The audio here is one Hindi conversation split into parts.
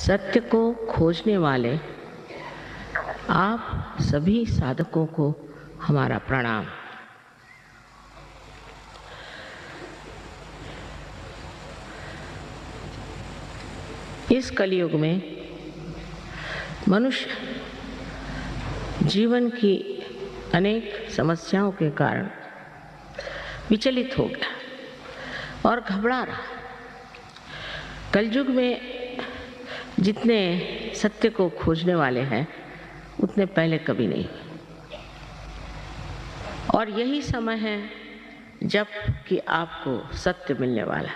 सत्य को खोजने वाले आप सभी साधकों को हमारा प्रणाम। इस कलयुग में मनुष्य जीवन की अनेक समस्याओं के कारण विचलित हो गया और घबरा रहा। कलयुग में जितने सत्य को खोजने वाले हैं उतने पहले कभी नहीं हुए, और यही समय है जब कि आपको सत्य मिलने वाला है।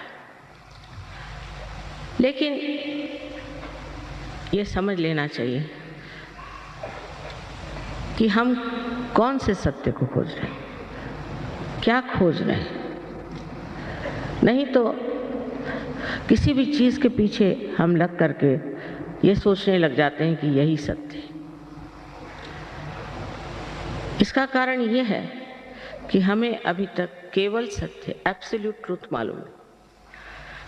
लेकिन ये समझ लेना चाहिए कि हम कौन से सत्य को खोज रहे हैं, क्या खोज रहे हैं। नहीं तो किसी भी चीज़ के पीछे हम लग करके ये सोचने लग जाते हैं कि यही सत्य है। इसका कारण ये है कि हमें अभी तक केवल सत्य, एब्सोल्यूट ट्रूथ मालूम है।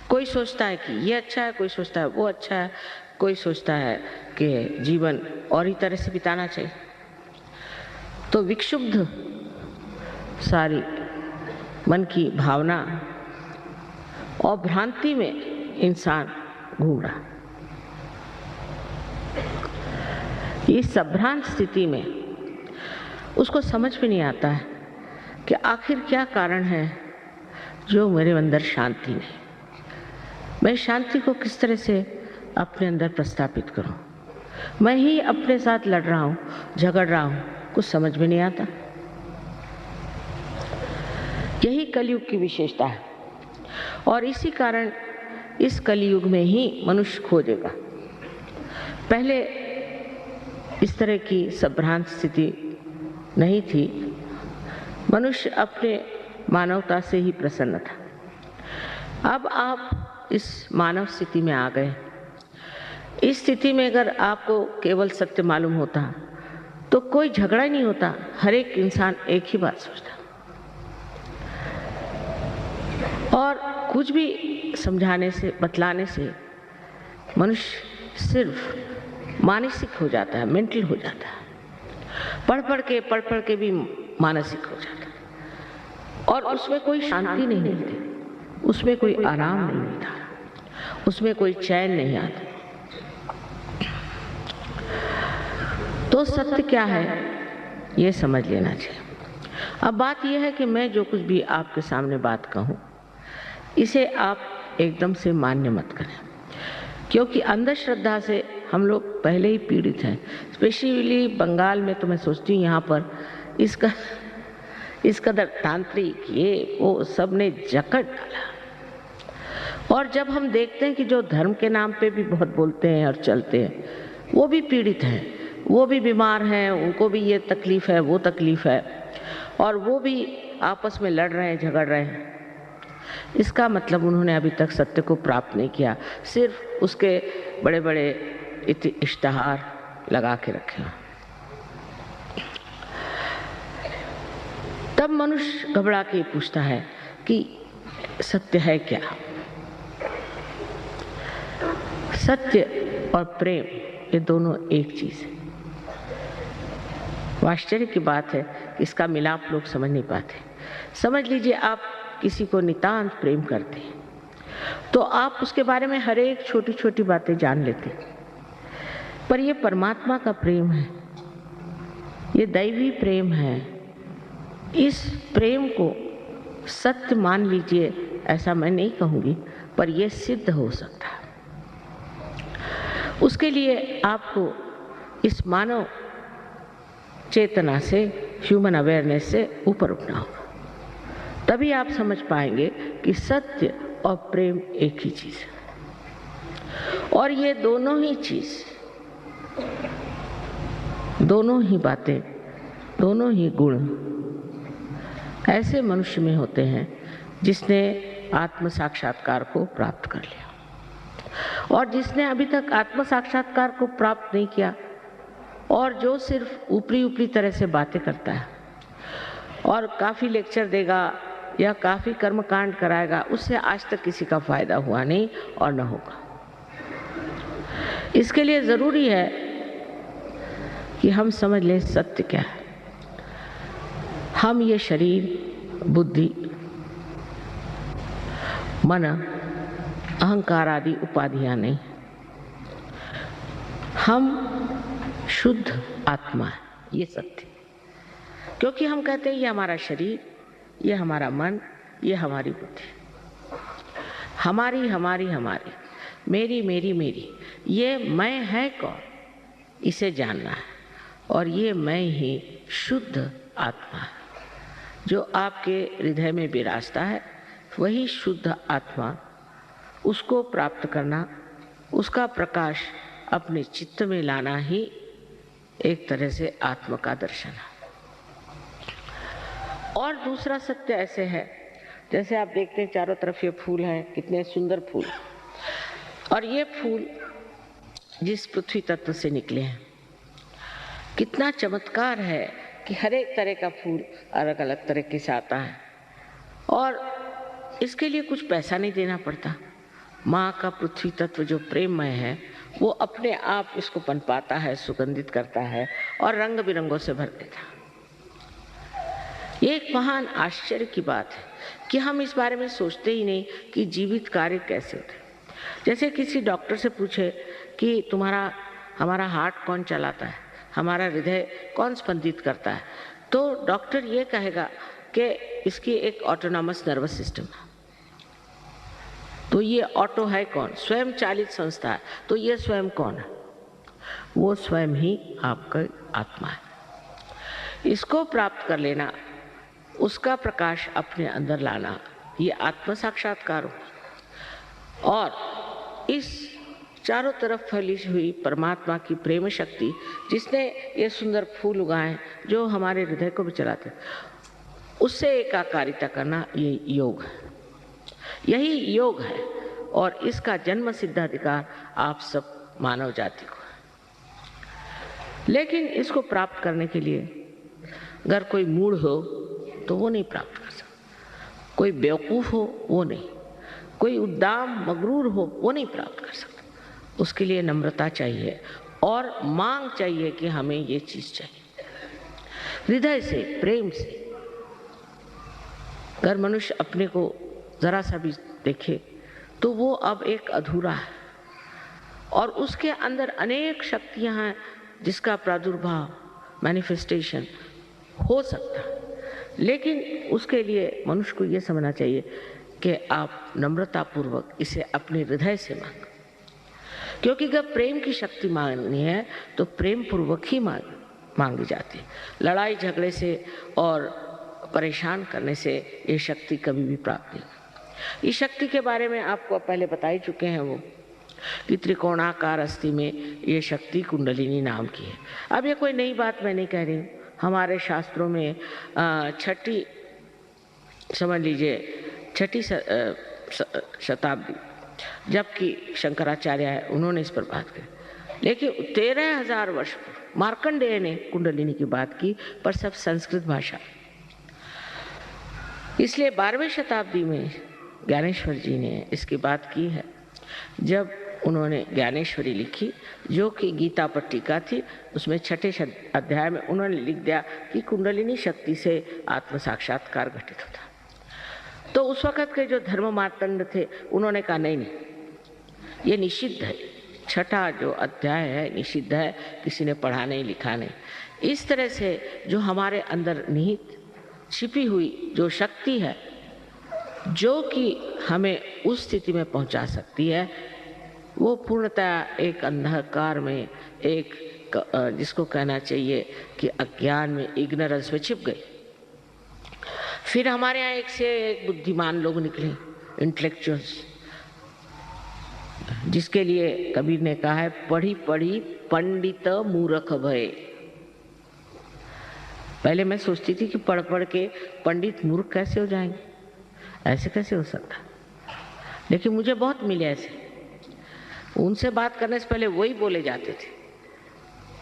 कोई सोचता है कि ये अच्छा है, कोई सोचता है वो अच्छा है, कोई सोचता है कि जीवन और ही तरह से बिताना चाहिए। तो विक्षुब्ध सारी मन की भावना और भ्रांति में इंसान घूम रहा। इस संभ्रांत स्थिति में उसको समझ में नहीं आता है कि आखिर क्या कारण है जो मेरे अंदर शांति नहीं। मैं शांति को किस तरह से अपने अंदर प्रस्थापित करूं। मैं ही अपने साथ लड़ रहा हूं, झगड़ रहा हूं, कुछ समझ में नहीं आता। यही कलयुग की विशेषता है, और इसी कारण इस कलयुग में ही मनुष्य खोजेगा। पहले इस तरह की संभ्रांत स्थिति नहीं थी। मनुष्य अपने मानवता से ही प्रसन्न था। अब आप इस मानव स्थिति में आ गए। इस स्थिति में अगर आपको केवल सत्य मालूम होता तो कोई झगड़ा ही नहीं होता। हर एक इंसान एक ही बात सोचता, और कुछ भी समझाने से, बतलाने से मनुष्य सिर्फ मानसिक हो जाता है, मेंटल हो जाता है। पढ़ पढ़ के भी मानसिक हो जाता है, और उसमें कोई शांति नहीं मिलती, उसमें कोई आराम नहीं मिलता, उसमें कोई चैन नहीं आता। तो सत्य क्या है ये समझ लेना चाहिए। अब बात यह है कि मैं जो कुछ भी आपके सामने बात कहूँ, इसे आप एकदम से मान्य मत करें, क्योंकि अंधश्रद्धा से हम लोग पहले ही पीड़ित हैं। स्पेशली बंगाल में तो मैं सोचती हूँ यहाँ पर इस कदर तांत्रिक ये वो सब ने जकड़ डाला। और जब हम देखते हैं कि जो धर्म के नाम पे भी बहुत बोलते हैं और चलते हैं, वो भी पीड़ित हैं, वो भी बीमार हैं, उनको भी ये तकलीफ़ है, वो तकलीफ़ है, और वो भी आपस में लड़ रहे हैं, झगड़ रहे हैं। इसका मतलब उन्होंने अभी तक सत्य को प्राप्त नहीं किया, सिर्फ उसके बड़े बड़े इश्तिहार लगा के रखे। तब मनुष्य घबरा के पूछता है कि सत्य है क्या। सत्य और प्रेम ये दोनों एक चीज है। आश्चर्य की बात है कि इसका मिलाप लोग समझ नहीं पाते। समझ लीजिए आप किसी को नितांत प्रेम करते हैं तो आप उसके बारे में हर एक छोटी छोटी बातें जान लेते हैं, पर ये परमात्मा का प्रेम है, ये दैवी प्रेम है। इस प्रेम को सत्य मान लीजिए, ऐसा मैं नहीं कहूँगी, पर यह सिद्ध हो सकता है। उसके लिए आपको इस मानव चेतना से, ह्यूमन अवेयरनेस से ऊपर उठना होगा। तभी आप समझ पाएंगे कि सत्य और प्रेम एक ही चीज़ है, और ये दोनों ही चीज़, दोनों ही बातें, दोनों ही गुण ऐसे मनुष्य में होते हैं जिसने आत्म साक्षात्कार को प्राप्त कर लिया। और जिसने अभी तक आत्म साक्षात्कार को प्राप्त नहीं किया और जो सिर्फ ऊपरी तरह से बातें करता है और काफ़ी लेक्चर देगा या काफ़ी कर्मकांड कराएगा, उससे आज तक किसी का फायदा हुआ नहीं और न होगा। इसके लिए जरूरी है कि हम समझ लें सत्य क्या है। हम ये शरीर, बुद्धि, मन, अहंकार आदि उपाधियां नहीं, हम शुद्ध आत्मा है, ये सत्य। क्योंकि हम कहते हैं ये हमारा शरीर, ये हमारा मन, ये हमारी बुद्धि, हमारी हमारी हमारी, मेरी मेरी मेरी, ये मैं है कौन, इसे जानना है। और ये मैं ही शुद्ध आत्मा है जो आपके हृदय में विराजता है, वही शुद्ध आत्मा। उसको प्राप्त करना, उसका प्रकाश अपने चित्त में लाना ही एक तरह से आत्मा का दर्शन है। और दूसरा सत्य ऐसे है, जैसे आप देखते हैं चारों तरफ ये फूल हैं, कितने सुंदर फूल, और ये फूल जिस पृथ्वी तत्व से निकले हैं, कितना चमत्कार है कि हर एक तरह का फूल अलग अलग तरीके से आता है और इसके लिए कुछ पैसा नहीं देना पड़ता। माँ का पृथ्वी तत्व जो प्रेममय है वो अपने आप इसको पनपाता है, सुगंधित करता है और रंग बिरंगों से भर देता है। ये एक महान आश्चर्य की बात है कि हम इस बारे में सोचते ही नहीं कि जीवित कार्य कैसे होते। जैसे किसी डॉक्टर से पूछे कि हमारा हार्ट कौन चलाता है, हमारा हृदय कौन स्पंदित करता है, तो डॉक्टर ये कहेगा कि इसकी एक ऑटोनॉमस नर्वस सिस्टम है। तो ये ऑटो है कौन? स्वयं चालित संस्था है। तो ये स्वयं कौन है? वो स्वयं ही आपका आत्मा है। इसको प्राप्त कर लेना, उसका प्रकाश अपने अंदर लाना, ये आत्म साक्षात्कार हो। और इस चारों तरफ फैली हुई परमात्मा की प्रेम शक्ति, जिसने ये सुंदर फूल उगाए जो हमारे हृदय को भी चलाते, उससे एकाकारिता करना, ये योग है। यही योग है और इसका जन्म सिद्धाधिकार आप सब मानव जाति को है। लेकिन इसको प्राप्त करने के लिए अगर कोई मूढ़ हो तो वो नहीं प्राप्त कर सकता, कोई बेवकूफ हो वो नहीं, कोई उद्दाम मगरूर हो वो नहीं प्राप्त कर सकता। उसके लिए नम्रता चाहिए और मांग चाहिए कि हमें ये चीज चाहिए। हृदय से, प्रेम से अगर मनुष्य अपने को जरा सा भी देखे तो वो अब एक अधूरा है और उसके अंदर अनेक शक्तियां हैं जिसका प्रादुर्भाव, मैनिफेस्टेशन हो सकता है। लेकिन उसके लिए मनुष्य को ये समझना चाहिए कि आप नम्रतापूर्वक इसे अपने हृदय से मांग, क्योंकि अगर प्रेम की शक्ति मांगनी है तो प्रेम पूर्वक ही मांगी जाती है। लड़ाई झगड़े से और परेशान करने से ये शक्ति कभी भी प्राप्त नहीं। इस शक्ति के बारे में आपको पहले बता ही चुके हैं वो कि त्रिकोणाकार अस्थि में ये शक्ति कुंडलिनी नाम की है। अब ये कोई नई बात मैं नहीं कह रही हूँ। हमारे शास्त्रों में छठी, समझ लीजिए छठी शताब्दी, जबकि शंकराचार्य है, उन्होंने इस पर बात की। लेकिन 13,000 वर्ष मार्कंडेय ने कुंडलिनी की बात की, पर सब संस्कृत भाषा। इसलिए 12वीं शताब्दी में ज्ञानेश्वर जी ने इसकी बात की है, जब उन्होंने ज्ञानेश्वरी लिखी जो कि गीता पर टीका थी। उसमें 6ठे अध्याय में उन्होंने लिख दिया कि कुंडलिनी शक्ति से आत्म साक्षात्कार घटित होता। तो उस वक़्त के जो धर्म मार्तंड थे उन्होंने कहा नहीं, ये निषिद्ध है, 6ठा जो अध्याय है निषिद्ध है, किसी ने पढ़ा नहीं लिखा नहीं। इस तरह से जो हमारे अंदर निहित छिपी हुई जो शक्ति है जो कि हमें उस स्थिति में पहुंचा सकती है, वो पूर्णतः एक अंधकार में, एक जिसको कहना चाहिए कि अज्ञान में, इग्नोरेंस में छिप गई। फिर हमारे यहाँ एक से एक बुद्धिमान लोग निकले, इंटेलेक्चुअल्स, जिसके लिए कबीर ने कहा है पढ़ी पढ़ी पंडित मूर्ख भय। पहले मैं सोचती थी कि पढ़ पढ़ के पंडित मूर्ख कैसे हो जाएंगे, ऐसे कैसे हो सकता, लेकिन मुझे बहुत मिले ऐसे। उनसे बात करने से पहले वही बोले जाते थे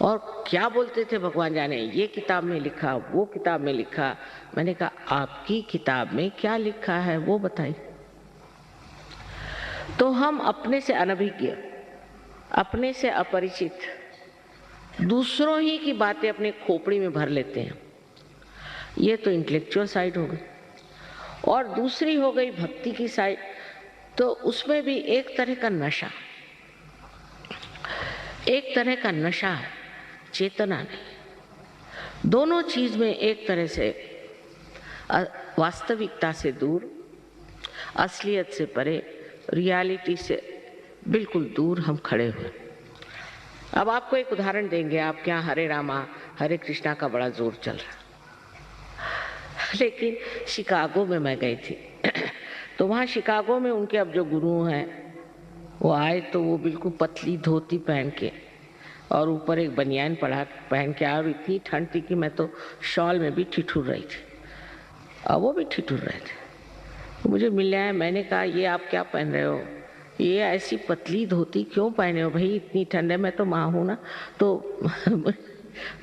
और क्या बोलते थे भगवान जाने, ये किताब में लिखा, वो किताब में लिखा। मैंने कहा आपकी किताब में क्या लिखा है वो बताइए। तो हम अपने से अनभिज्ञ अपने से अपरिचित दूसरों ही की बातें अपने खोपड़ी में भर लेते हैं। ये तो इंटेलेक्चुअल साइड हो गई। और दूसरी हो गई भक्ति की साइड, तो उसमें भी एक तरह का नशा, एक तरह का नशा है, चेतना नहीं। दोनों चीज में एक तरह से वास्तविकता से दूर, असलियत से परे, रियलिटी से बिल्कुल दूर हम खड़े हुए। अब आपको एक उदाहरण देंगे। आपके यहाँ हरे रामा हरे कृष्णा का बड़ा जोर चल रहा, लेकिन शिकागो में मैं गई थी तो वहाँ शिकागो में उनके अब जो गुरु हैं वो आए, तो वो बिल्कुल पतली धोती पहन के और ऊपर एक बनियान पहन के आए, और इतनी ठंड थी कि मैं तो शॉल में भी ठिठुर रही थी और वो भी ठिठुर रहे थे। तो मुझे मिलने आया, मैंने कहा ये आप क्या पहन रहे हो, ये ऐसी पतली धोती क्यों पहने हो भाई, इतनी ठंड है, मैं तो माँ हूँ ना। तो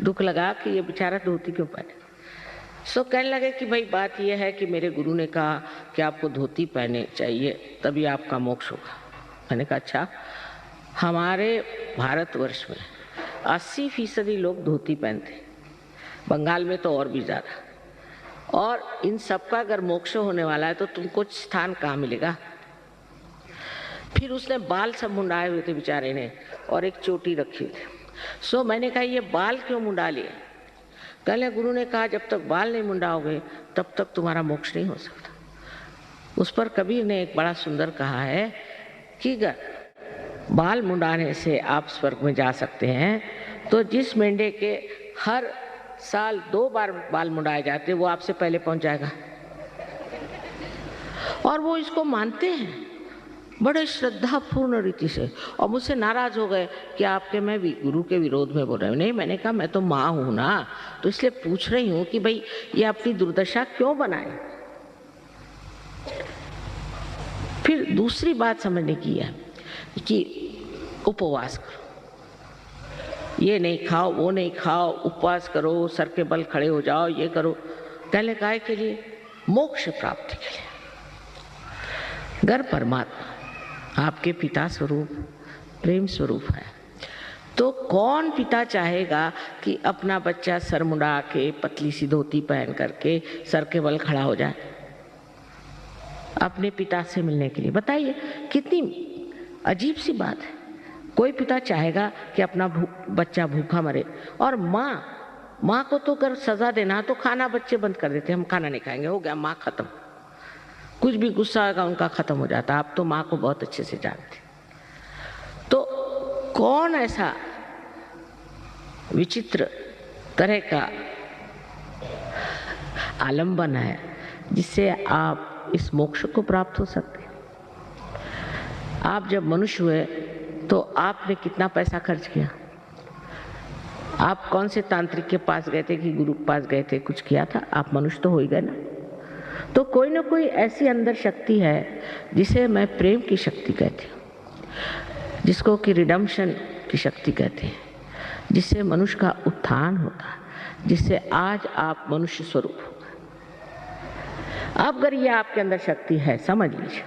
दुख लगा कि ये बेचारा धोती क्यों पहने। सो कहने लगे कि भाई बात ये है कि मेरे गुरु ने कहा कि आपको धोती पहने चाहिए तभी आपका मोक्ष होगा। मैंने कहा अच्छा। हमारे भारतवर्ष में 80% लोग धोती पहनते, बंगाल में तो और भी ज़्यादा। और इन सबका अगर मोक्ष होने वाला है तो तुमको स्थान कहाँ मिलेगा। फिर उसने बाल सब मुंडाए हुए थे बेचारे ने, और एक चोटी रखी हुई थी। सो मैंने कहा ये बाल क्यों मुंडा लिए। कहले गुरु ने कहा जब तक बाल नहीं मुंडाओगे तब तक तुम्हारा मोक्ष नहीं हो सकता। उस पर कबीर ने एक बड़ा सुंदर कहा है कि अगर बाल मुंडाने से आप स्वर्ग में जा सकते हैं, तो जिस मेंढे के हर साल 2 बार बाल मुंडाए जाते वो आपसे पहले पहुंच जाएगा। और वो इसको मानते हैं बड़े श्रद्धापूर्ण रीति से, और मुझसे नाराज हो गए कि आपके मैं गुरु के विरोध में बोल रहे हूँ। नहीं, मैंने कहा मैं तो माँ हूं ना, तो इसलिए पूछ रही हूँ कि भाई ये अपनी दुर्दशा क्यों बनाए। फिर दूसरी बात समझने की है कि उपवास करो, ये नहीं खाओ वो नहीं खाओ, उपवास करो, सर के बल खड़े हो जाओ, ये करो। कहले काय के लिए, मोक्ष प्राप्ति के लिए। अगर परमात्मा आपके पिता स्वरूप प्रेम स्वरूप है, तो कौन पिता चाहेगा कि अपना बच्चा सर मुंडा के पतली सी धोती पहन करके सर के बल खड़ा हो जाए अपने पिता से मिलने के लिए। बताइए कितनी अजीब सी बात है। कोई पिता चाहेगा कि अपना बच्चा भूखा मरे। और माँ को तो अगर सजा देना तो खाना बच्चे बंद कर देते, हम खाना नहीं खाएंगे, हो गया माँ खत्म। कुछ भी गुस्सा आएगा उनका खत्म हो जाता। आप तो माँ को बहुत अच्छे से जानते। तो कौन ऐसा विचित्र तरह का आलंबन है जिससे आप इस मोक्ष को प्राप्त हो सकते। आप जब मनुष्य हुए तो आपने कितना पैसा खर्च किया। आप कौन से तांत्रिक के पास गए थे कि गुरु के पास गए थे, कुछ किया था? आप मनुष्य तो हो ही गए ना। तो कोई ना कोई ऐसी अंदर शक्ति है जिसे मैं प्रेम की शक्ति कहती हूँ, जिसको कि रिडम्पशन की शक्ति कहते हैं, जिससे मनुष्य का उत्थान होता है, जिससे आज आप मनुष्य स्वरूप हो गए। अब अगर ये आपके अंदर शक्ति है, समझ लीजिए,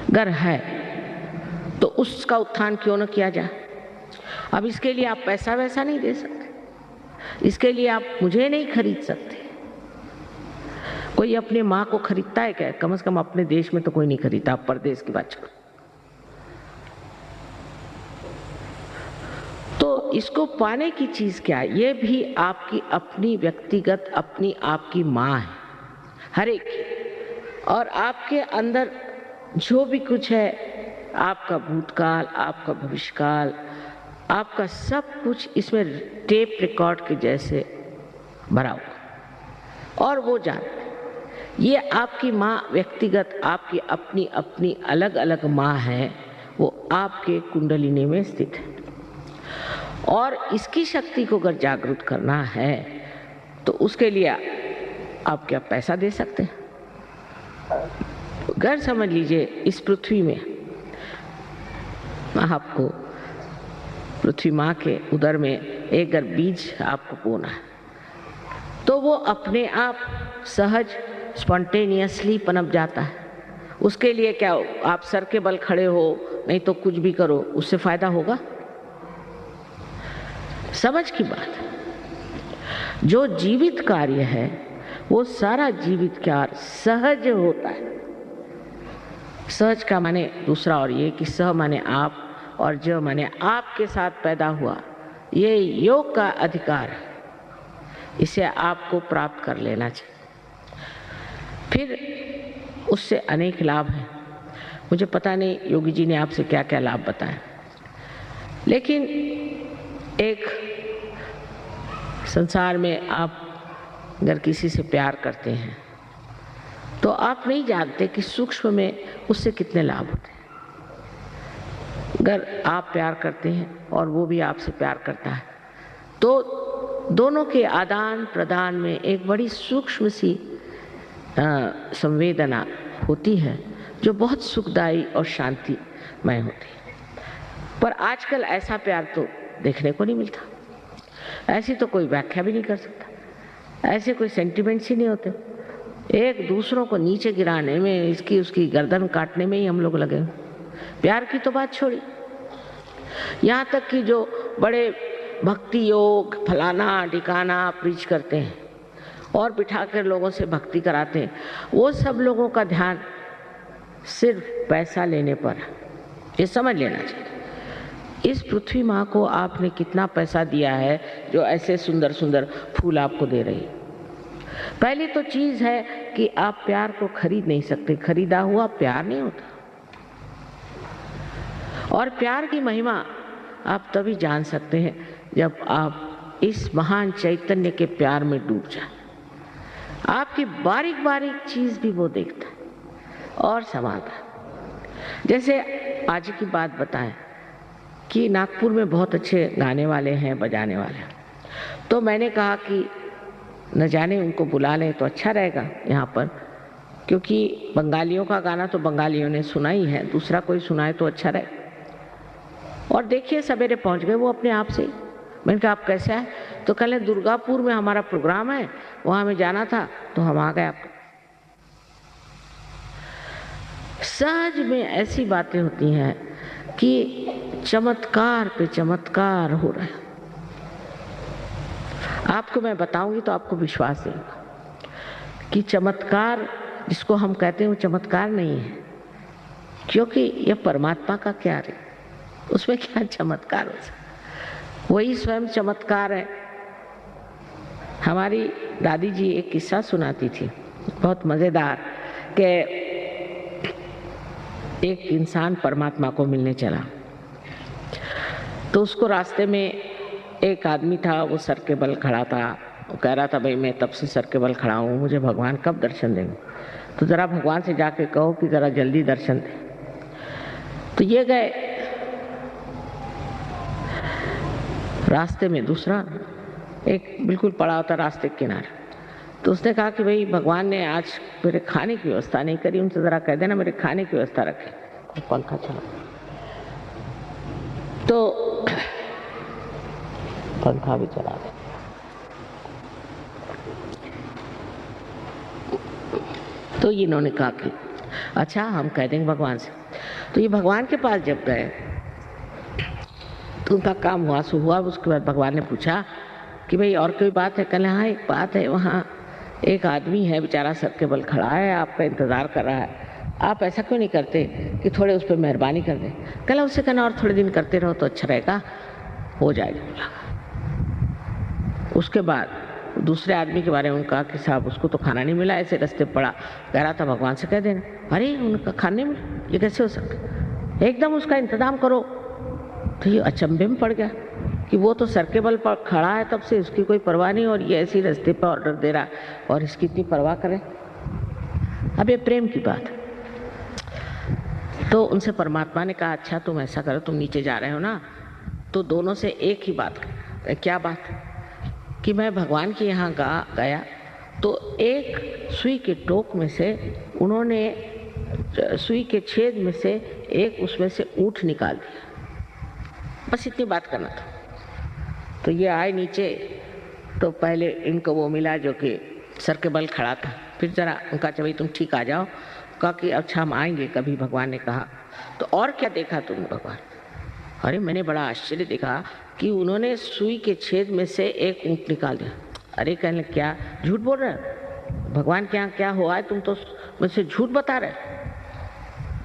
अगर है तो उसका उत्थान क्यों न किया जाए। अब इसके लिए आप पैसा वैसा नहीं दे सकते, इसके लिए आप मुझे नहीं खरीद सकते। कोई अपनी माँ को खरीदता है क्या? कम से कम अपने देश में तो कोई नहीं खरीदता, आप परदेश की बात छोड़ो। तो इसको पाने की चीज क्या है? ये भी आपकी अपनी व्यक्तिगत अपनी आपकी माँ है, हर एक। और आपके अंदर जो भी कुछ है, आपका भूतकाल, आपका भविष्यकाल, आपका सब कुछ इसमें टेप रिकॉर्ड के जैसे भरा हुआ। और वो जानते, ये आपकी माँ व्यक्तिगत आपकी अपनी अपनी अलग अलग माँ है, वो आपके कुंडलिनी में स्थित है। और इसकी शक्ति को अगर जागृत करना है तो उसके लिए आप क्या पैसा दे सकते हैं? अगर समझ लीजिए इस पृथ्वी में आपको पृथ्वी माँ के उदर में एक अगर बीज आपको बोना है, तो वो अपने आप सहज स्पॉन्टेनियसली पनप जाता है। उसके लिए क्या, आप सर के बल खड़े हो नहीं तो कुछ भी करो, उससे फायदा होगा? समझ की बात है। जो जीवित कार्य है वो सारा जीवित कार्य सहज होता है। सहज का माने दूसरा और ये कि सह माने आप और ज माने आपके साथ पैदा हुआ। ये योग का अधिकार है, इसे आपको प्राप्त कर लेना चाहिए। फिर उससे अनेक लाभ हैं। मुझे पता नहीं योगी जी ने आपसे क्या क्या लाभ बताए, लेकिन एक संसार में आप अगर किसी से प्यार करते हैं तो आप नहीं जानते कि सूक्ष्म में उससे कितने लाभ होते हैं। अगर आप प्यार करते हैं और वो भी आपसे प्यार करता है तो दोनों के आदान प्रदान में एक बड़ी सूक्ष्म सी संवेदना होती है जो बहुत सुखदायी और शांतिमय होती है। पर आजकल ऐसा प्यार तो देखने को नहीं मिलता। ऐसी तो कोई व्याख्या भी नहीं कर सकता। ऐसे कोई सेंटिमेंट्स ही नहीं होते। एक दूसरों को नीचे गिराने में, इसकी उसकी गर्दन काटने में ही हम लोग लगे। प्यार की तो बात छोड़ी, यहाँ तक कि जो बड़े भक्ति योग फलाना ठिकाना प्रीच करते हैं और बिठाकर लोगों से भक्ति कराते हैं, वो सब लोगों का ध्यान सिर्फ पैसा लेने पर है। ये समझ लेना चाहिए। इस पृथ्वी माँ को आपने कितना पैसा दिया है जो ऐसे सुंदर सुंदर फूल आपको दे रही है। पहली तो चीज है कि आप प्यार को खरीद नहीं सकते। खरीदा हुआ प्यार नहीं होता। और प्यार की महिमा आप तभी जान सकते हैं जब आप इस महान चैतन्य के प्यार में डूब जाए। आपकी बारीक बारीक चीज भी वो देखता है और समाता है। जैसे आज की बात बताएं कि नागपुर में बहुत अच्छे गाने वाले हैं, बजाने वाले हैं। तो मैंने कहा कि न जाने उनको बुला लें तो अच्छा रहेगा यहाँ पर, क्योंकि बंगालियों का गाना तो बंगालियों ने सुना ही है, दूसरा कोई सुनाए तो अच्छा रहे। और देखिए सवेरे पहुँच गए वो अपने आप से ही। मैंने कहा आप कैसे आए? तो कल दुर्गापुर में हमारा प्रोग्राम है, वहाँ हमें जाना था तो हम आ गए। आपको सहज में ऐसी बातें होती हैं कि चमत्कार पे चमत्कार हो रहा है। आपको मैं बताऊंगी तो आपको विश्वास देगा कि चमत्कार जिसको हम कहते हैं वो चमत्कार नहीं है, क्योंकि यह परमात्मा का क्या है, उसमें क्या चमत्कार हो सकता? वही स्वयं चमत्कार है। हमारी दादी जी एक किस्सा सुनाती थी बहुत मजेदार, कि एक इंसान परमात्मा को मिलने चला तो उसको रास्ते में एक आदमी था, वो सर के बल खड़ा था। वो कह रहा था भाई मैं तब से सर के बल खड़ा हूँ, मुझे भगवान कब दर्शन देंगे? तो ज़रा भगवान से जाके कहो कि ज़रा जल्दी दर्शन दे। तो ये गए। रास्ते में दूसरा एक बिल्कुल पड़ा होता रास्ते के किनारे। तो उसने कहा कि भाई भगवान ने आज मेरे खाने की व्यवस्था नहीं करी, उनसे ज़रा कह देना मेरे खाने की व्यवस्था रखे। पंखा चला तो पंखा भी चला दे। तो इन्होंने कहा कि अच्छा हम कह देंगे भगवान से। तो ये भगवान के पास जब गए तो उनका काम हुआ सो हुआ। उसके बाद भगवान ने पूछा कि भाई और कोई बात है? कहले हाँ एक बात है, वहाँ एक आदमी है बेचारा सर के बल खड़ा है, आपका इंतज़ार कर रहा है। आप ऐसा क्यों नहीं करते कि थोड़े उस पर मेहरबानी कर दें? कहला उससे कहना और थोड़े दिन करते रहो तो अच्छा रहेगा, हो जाएगा। उसके बाद दूसरे आदमी के बारे में उनका कि साहब उसको तो खाना नहीं मिला, ऐसे रास्ते पड़ा, कह रहा था भगवान से कह देना। अरे उनका खाने में ये कैसे हो सकता? एकदम उसका इंतजाम करो। तो ये अचंभे में पड़ गया कि वो तो सर के बल पर खड़ा है तब से, उसकी कोई परवाह नहीं, और ये ऐसी रास्ते पर ऑर्डर दे रहा है और इसकी इतनी परवाह करें। अब ये प्रेम की बात है। तो उनसे परमात्मा ने कहा अच्छा तुम ऐसा करो, तुम नीचे जा रहे हो ना, तो दोनों से एक ही बात कर। क्या बात? कि मैं भगवान के यहाँ गया तो एक सुई के टोक में से उन्होंने सुई के छेद में से एक उसमें से ऊँट निकाल दिया। बस इतनी बात करना था। तो ये आए नीचे, तो पहले इनको वो मिला जो कि सर के बल खड़ा था। फिर ज़रा उनका भाई तुम ठीक आ जाओ। कहा कि अच्छा हम आएंगे कभी। भगवान ने कहा तो और क्या देखा तुमने भगवान? अरे मैंने बड़ा आश्चर्य देखा कि उन्होंने सुई के छेद में से एक ऊँट निकाल दिया। अरे कहने क्या झूठ बोल रहे हो? भगवान के यहाँ क्या हुआ है, तुम तो मुझसे झूठ बता रहे।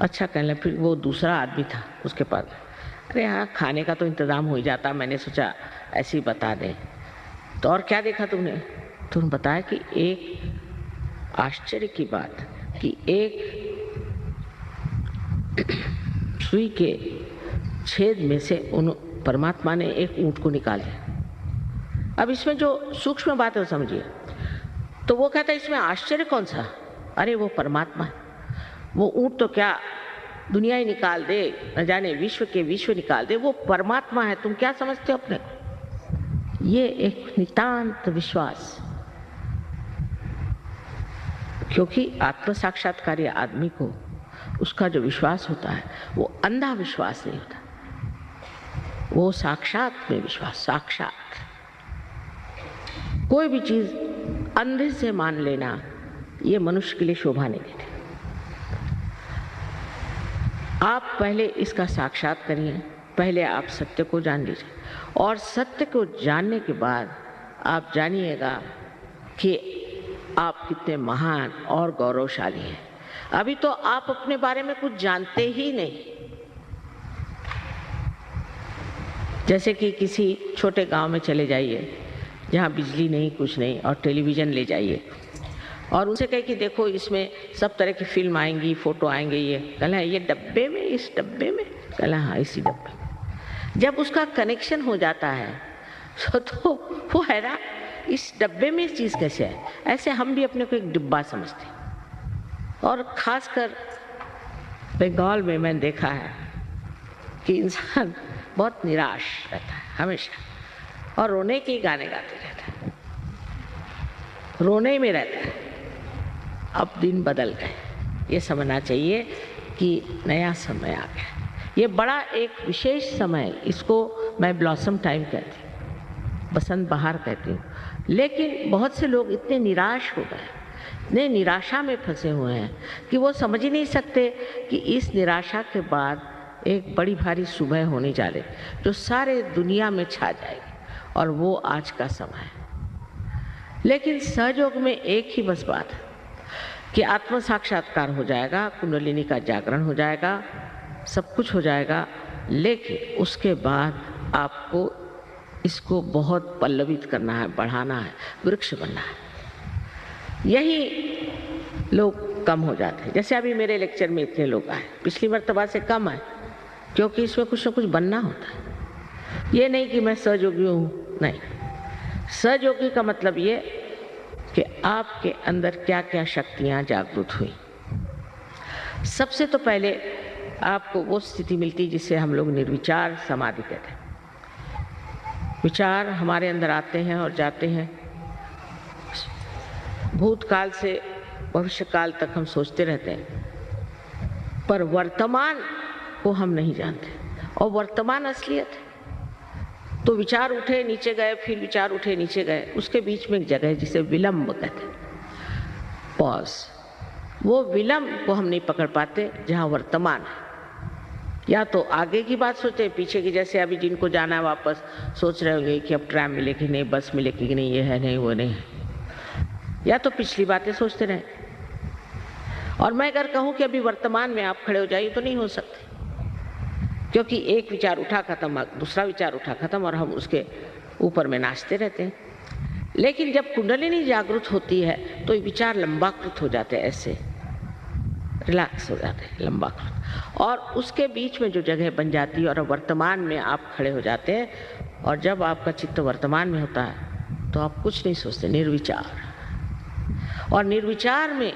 अच्छा कहने फिर वो दूसरा आदमी था उसके पास, अरे हाँ खाने का तो इंतज़ाम हो ही जाता, मैंने सोचा ऐसे ही बता दें। तो और क्या देखा तुमने? तुमने बताया कि एक आश्चर्य की बात कि एक सुई के छेद में से उन परमात्मा ने एक ऊँट को निकाल लिया। अब इसमें जो सूक्ष्म बात है वो समझिए। तो वो कहता है इसमें आश्चर्य कौन सा? अरे वो परमात्मा है। वो ऊँट तो क्या दुनिया ही निकाल दे, न जाने विश्व के विश्व निकाल दे, वो परमात्मा है। तुम क्या समझते हो अपने को? ये एक नितांत विश्वास, क्योंकि आत्म साक्षात्कारी आदमी को उसका जो विश्वास होता है वो अंधा विश्वास नहीं होता, वो साक्षात में विश्वास। साक्षात कोई भी चीज अंधे से मान लेना ये मनुष्य के लिए शोभा नहीं देती। आप पहले इसका साक्षात करिए, पहले आप सत्य को जान लीजिए, और सत्य को जानने के बाद आप जानिएगा कि आप कितने महान और गौरवशाली हैं। अभी तो आप अपने बारे में कुछ जानते ही नहीं। जैसे कि किसी छोटे गांव में चले जाइए जहाँ बिजली नहीं कुछ नहीं, और टेलीविज़न ले जाइए और उनसे कहे कि देखो इसमें सब तरह की फिल्म आएंगी, फोटो आएंगे, ये कहला ये डब्बे में, इस डब्बे में, कहला हाँ इसी डब्बे में। जब उसका कनेक्शन हो जाता है तो वो हैरान, इस डब्बे में इस चीज़ कैसे है? ऐसे हम भी अपने को एक डिब्बा समझते हैं। और ख़ासकर बंगाल में मैंने देखा है कि इंसान बहुत निराश रहता है हमेशा, और रोने के गाने गाते रहता है, रोने में रहता है। अब दिन बदल गए, ये समझना चाहिए कि नया समय आ गया। ये बड़ा एक विशेष समय, इसको मैं ब्लॉसम टाइम कहती हूँ, बसंत बहार कहती हूँ। लेकिन बहुत से लोग इतने निराश हो गए, इतने निराशा में फंसे हुए हैं कि वो समझ ही नहीं सकते कि इस निराशा के बाद एक बड़ी भारी सुबह होने जा रही जो सारे दुनिया में छा जाएगी, और वो आज का समय है। लेकिन सहयोग में एक ही बस बात है कि आत्म साक्षात्कार हो जाएगा, कुंडलिनी का जागरण हो जाएगा, सब कुछ हो जाएगा। लेकिन उसके बाद आपको इसको बहुत पल्लवित करना है, बढ़ाना है, वृक्ष बनना है। यही लोग कम हो जाते हैं। जैसे अभी मेरे लेक्चर में इतने लोग आए, पिछली मर्तबा से कम आए, क्योंकि इसमें कुछ न कुछ बनना होता है। ये नहीं कि मैं सहयोगी हूँ, नहीं। सहयोगी का मतलब ये कि आपके अंदर क्या क्या शक्तियाँ जागृत हुई। सबसे तो पहले आपको वो स्थिति मिलती जिसे हम लोग निर्विचार समाधि कहते हैं। विचार हमारे अंदर आते हैं और जाते हैं, भूतकाल से भविष्यकाल तक हम सोचते रहते हैं, पर वर्तमान को हम नहीं जानते, और वर्तमान असलियत है। तो विचार उठे नीचे गए, फिर विचार उठे नीचे गए, उसके बीच में एक जगह है जिसे विलंब कहते हैं, पॉज। वो विलंब को हम नहीं पकड़ पाते जहाँ वर्तमान है। या तो आगे की बात सोचते हैं, पीछे की, जैसे अभी जिनको जाना है वापस सोच रहे होंगे कि अब ट्रैम मिलेगी नहीं, बस मिलेगी कि नहीं, ये है नहीं, वो नहीं। या तो पिछली बातें सोचते रहें। और मैं अगर कहूँ कि अभी वर्तमान में आप खड़े हो जाइए तो नहीं हो सकते, क्योंकि एक विचार उठा खत्म, दूसरा विचार उठा खत्म, और हम उसके ऊपर में नाचते रहते हैं। लेकिन जब कुंडलिनी जागृत होती है तो ये विचार लंबाकृत हो जाते हैं, ऐसे रिलैक्स हो जाते हैं, लंबाकृत, और उसके बीच में जो जगह बन जाती है और वर्तमान में आप खड़े हो जाते हैं। और जब आपका चित्त वर्तमान में होता है तो आप कुछ नहीं सोचते, निर्विचार, और निर्विचार में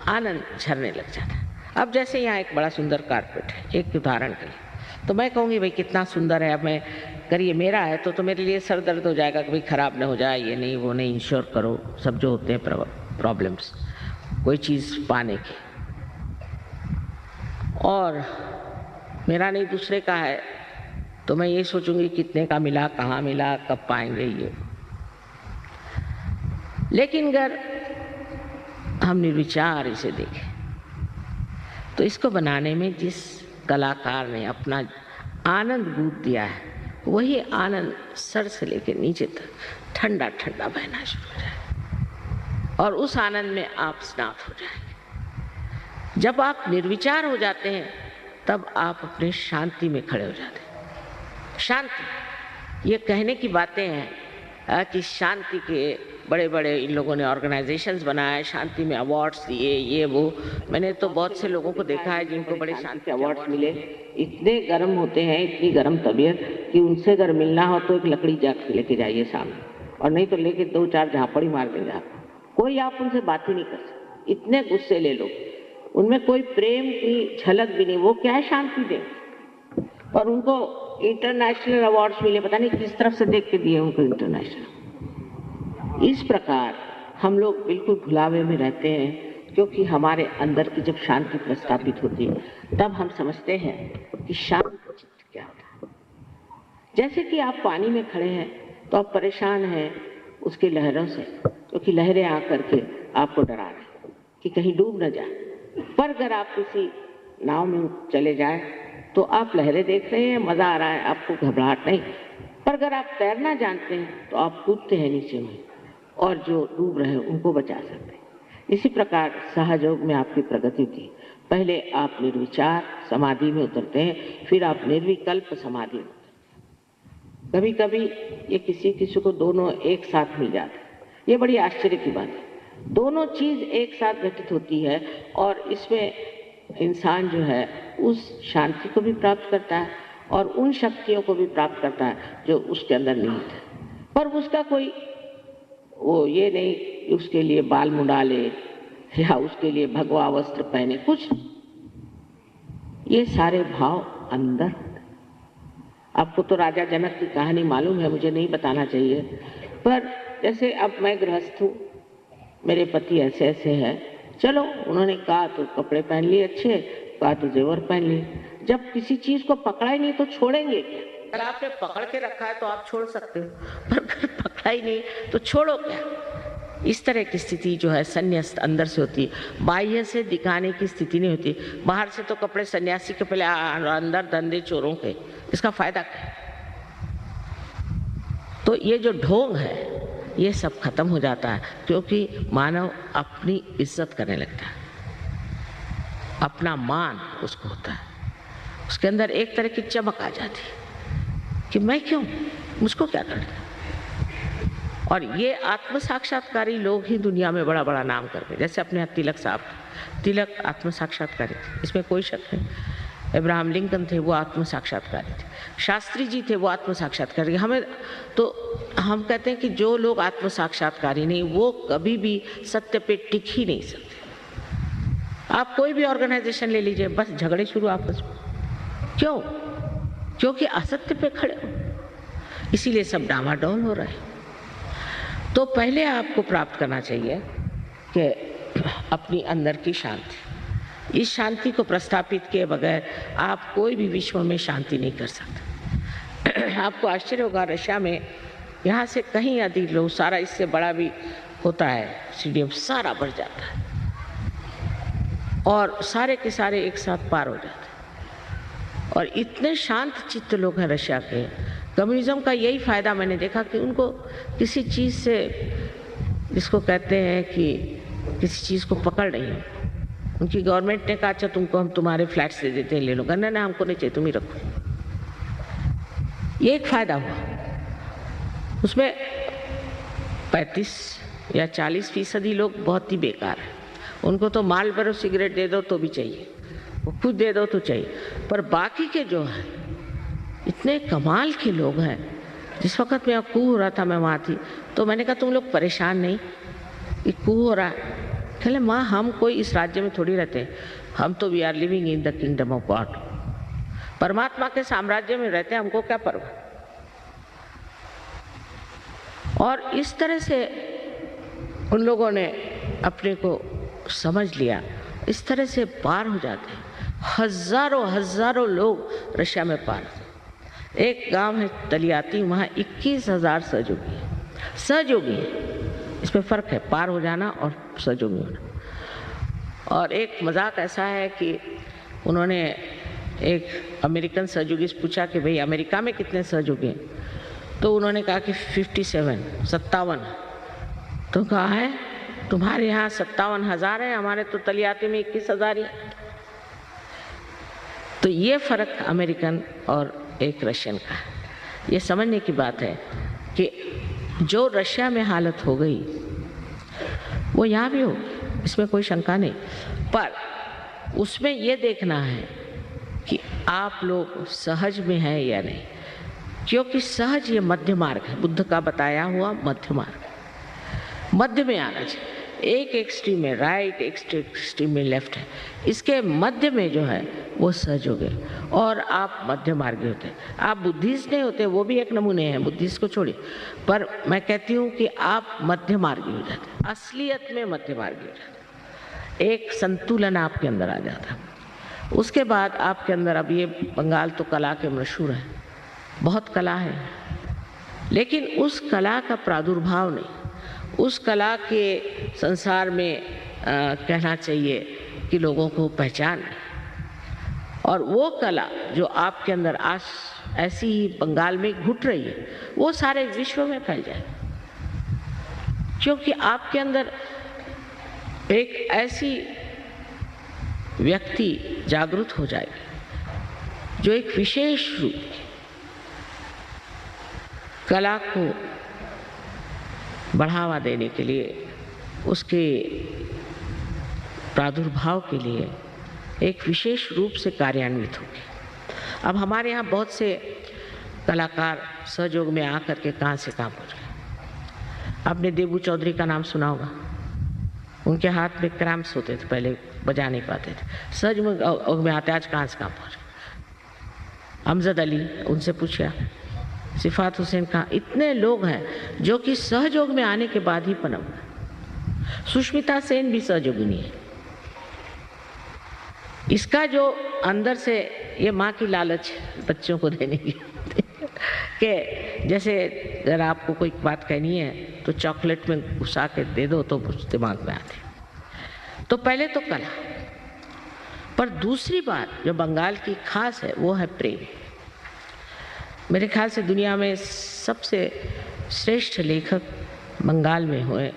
आनंद झरने लग जाता है। अब जैसे यहाँ एक बड़ा सुंदर कारपेट है, एक उदाहरण के लिए, तो मैं कहूँगी भाई कितना सुंदर है, अब मैं करिए, मेरा है तो मेरे लिए सर दर्द हो जाएगा कि भाई ख़राब ना हो जाए, ये नहीं वो नहीं, इंश्योर करो, सब जो होते हैं प्रॉब्लम्स कोई चीज़ पाने की। और मेरा नहीं दूसरे का है तो मैं ये सोचूंगी कितने का मिला, कहाँ मिला, कब पाएंगे ये। लेकिन अगर हम निर्विचार इसे देखें तो इसको बनाने में जिस कलाकार ने अपना आनंद बूंद दिया है, वही आनंद सर से लेकर नीचे तक ठंडा ठंडा बहना शुरू हो जाए और उस आनंद में आप स्नात हो जाएंगे। जब आप निर्विचार हो जाते हैं तब आप अपने शांति में खड़े हो जाते हैं। शांति, ये कहने की बातें हैं कि शांति के बड़े बड़े इन लोगों ने ऑर्गेनाइजेशंस बनाए, शांति में अवार्ड्स दिए, ये वो। मैंने तो बहुत से लोगों को देखा है जिनको बड़े शांति के अवार्ड्स मिले। इतने गर्म होते हैं, इतनी गर्म तबीयत कि उनसे अगर मिलना हो तो एक लकड़ी जाके लेके जाइए सामने, और नहीं तो लेके 2-4 झापड़ ही मार देंगे आपको। कोई आप उनसे बात ही नहीं कर सकते, इतने गुस्से ले लो, उनमें कोई प्रेम की झलक भी नहीं। वो क्या है, शांति दें। और उनको इंटरनेशनल अवार्ड्स मिले, पता नहीं किस तरफ से देख के दिए उनको इंटरनेशनल। इस प्रकार हम लोग बिल्कुल भुलावे में रहते हैं, क्योंकि हमारे अंदर की जब शांति प्रस्थापित होती है तब हम समझते हैं कि शांत चित्त क्या होता है। जैसे कि आप पानी में खड़े हैं तो आप परेशान हैं उसकी लहरों से, क्योंकि लहरें आकर के आपको डरा रही कि कहीं डूब न जाए। पर अगर आप किसी नाव में चले जाए तो आप लहरें देख रहे हैं, मज़ा आ रहा है, आपको घबराहट नहीं। पर अगर आप तैरना जानते हैं तो आप कूदते हैं नीचे में और जो डूब रहे हैं उनको बचा सकते हैं। इसी प्रकार सहयोग में आपकी प्रगति थी। पहले आप निर्विचार समाधि में उतरते हैं, फिर आप निर्विकल्प समाधि में उतरते हैं। कभी कभी ये किसी किसी को दोनों एक साथ मिल जाते हैं। ये बड़ी आश्चर्य की बात है, दोनों चीज़ एक साथ घटित होती है और इसमें इंसान जो है उस शांति को भी प्राप्त करता है और उन शक्तियों को भी प्राप्त करता है जो उसके अंदर निहित है। पर उसका कोई वो ये नहीं उसके लिए बाल मुंडा ले या उसके लिए भगवा वस्त्र पहने, कुछ ये सारे भाव अंदर। आपको तो राजा जनक की कहानी मालूम है, मुझे नहीं बताना चाहिए। पर जैसे अब मैं गृहस्थ हूँ, मेरे पति ऐसे ऐसे हैं, चलो उन्होंने कहा तो कपड़े पहन लिए अच्छे, कहा तो जेवर पहन लिए। जब किसी चीज़ को पकड़ा ही नहीं तो छोड़ेंगे क्या? अगर आपने पकड़ के रखा है तो आप छोड़ सकते हो, पर अगर पकड़ा ही नहीं तो छोड़ो क्या? इस तरह की स्थिति जो है संन्यास अंदर से होती है, बाह्य से दिखाने की स्थिति नहीं होती। बाहर से तो कपड़े सन्यासी के पहले अंदर धंधे चोरों के, इसका फायदा क्या? तो ये जो ढोंग है ये सब खत्म हो जाता है, क्योंकि मानव अपनी इज्जत करने लगता है, अपना मान उसको होता है, उसके अंदर एक तरह की चमक आ जाती है कि मैं क्यों, मुझको क्या करना। और ये आत्म साक्षात्कारी लोग ही दुनिया में बड़ा बड़ा नाम करते, जैसे अपने तिलक साहब, तिलक आत्म साक्षात्कारी थे, इसमें कोई शक नहीं। अब्राहम लिंकन थे, वो आत्म साक्षात्कारी थे। शास्त्री जी थे, वो आत्म साक्षात्कारी। हमें तो हम कहते हैं कि जो लोग आत्म साक्षात्कारी नहीं, वो कभी भी सत्य पे टिक ही नहीं सकते। आप कोई भी ऑर्गेनाइजेशन ले लीजिए, बस झगड़े शुरू आपस में। क्यों? क्योंकि असत्य पे खड़े हो, इसीलिए सब डामाडोल हो रहे हैं। तो पहले आपको प्राप्त करना चाहिए कि अपनी अंदर की शांति। इस शांति को प्रस्थापित किए बगैर आप कोई भी विश्व में शांति नहीं कर सकते। आपको आश्चर्य होगा, रशिया में यहाँ से कहीं अधिक लोग, सारा इससे बड़ा भी होता है स्टेडियम, सारा बढ़ जाता है और सारे के सारे एक साथ पार हो जाते हैं। और इतने शांत चित्त लोग हैं रशिया के। कम्युनिज्म का यही फायदा मैंने देखा कि उनको किसी चीज़ से, जिसको कहते हैं कि किसी चीज़ को पकड़ नहीं है। उनकी गवर्नमेंट ने कहा अच्छा तुमको हम तुम्हारे फ्लैट्स दे देते हैं, ले लो। कहना ना, हमको नहीं चाहिए, तुम ही रखो। ये एक फायदा हुआ। उसमें 35 या 40% लोग बहुत ही बेकार हैं। उनको तो मालबोरो सिगरेट दे दो तो भी चाहिए, वो खुद दे दो तो चाहिए। पर बाकी के जो हैं इतने कमाल के लोग हैं। जिस वक्त मैं कू हो रहा था, मैं वहाँ थी, तो मैंने कहा तुम लोग परेशान नहीं, ये कू हो रहा है? कहले माँ हम कोई इस राज्य में थोड़ी रहते हैं, हम तो we are living in the kingdom of God, परमात्मा के साम्राज्य में रहते हैं, हमको क्या परवाह। और इस तरह से उन लोगों ने अपने को समझ लिया, इस तरह से पार हो जाते हैं। हजारों हजारों लोग रशिया में पार। एक गांव है तलियाती, वहाँ 21,000 सहयोगी हैं। सहयोगी हैं, इसमें फ़र्क है पार हो जाना और सहयोगी होना। और एक मजाक ऐसा है कि उन्होंने एक अमेरिकन सहयोगी से पूछा कि भाई अमेरिका में कितने सहयोगी हैं, तो उन्होंने कहा कि 57। तो कहा है तुम्हारे यहाँ 57,000 है, हमारे तो तलियाती में 21,000 ही। तो ये फर्क अमेरिकन और एक रशियन का है। ये समझने की बात है कि जो रशिया में हालत हो गई वो यहाँ भी होगी, इसमें कोई शंका नहीं, पर उसमें ये देखना है कि आप लोग सहज में हैं या नहीं, क्योंकि सहज ये मध्य मार्ग है, बुद्ध का बताया हुआ मध्य मार्ग। मध्य में आना चाहिए, एक एक्सट्रीम में राइट, एक एक्सट्रीम में लेफ्ट है, इसके मध्य में जो है वो सहज हो गए और आप मध्य मार्गी होते हैं। आप बुद्धिस्ट नहीं होते, वो भी एक नमूने हैं, बुद्धिस्ट को छोड़िए, पर मैं कहती हूँ कि आप मध्य मार्गी हो जाते हैं, असलियत में मध्य मार्गी हो जाते हैं, एक संतुलन आपके अंदर आ जाता है। उसके बाद आपके अंदर, अब ये बंगाल तो कला के मशहूर है, बहुत कला है, लेकिन उस कला का प्रादुर्भाव नहीं, उस कला के संसार में कहना चाहिए कि लोगों को पहचान नहीं। और वो कला जो आपके अंदर आज ऐसी ही बंगाल में घुट रही है, वो सारे विश्व में फैल जाए, क्योंकि आपके अंदर एक ऐसी व्यक्ति जागृत हो जाएगी जो एक विशेष रूप की कला को बढ़ावा देने के लिए, उसके प्रादुर्भाव के लिए एक विशेष रूप से कार्यान्वित होगी। अब हमारे यहाँ बहुत से कलाकार सहयोग में आकर के कहाँ से काम हो रहे। आपने देबू चौधरी का नाम सुना होगा, उनके हाथ में क्रैम्प्स होते थे, पहले बजा नहीं पाते थे, सहयोग में आते, आज कहाँ से काम हो रहे। अमजद अली, उनसे पूछा, सिफात हुसैन का, इतने लोग हैं जो कि सहयोग में आने के बाद ही पनप गए। सुष्मिता सेन भी सहयोगिनी है। इसका जो अंदर से ये माँ की लालच बच्चों को देने की कि जैसे अगर आपको कोई बात कहनी है तो चॉकलेट में घुसा के दे दो तो दिमाग में आती। तो पहले तो कला, पर दूसरी बात जो बंगाल की खास है वो है प्रेम। मेरे ख्याल से दुनिया में सबसे श्रेष्ठ लेखक बंगाल में हुए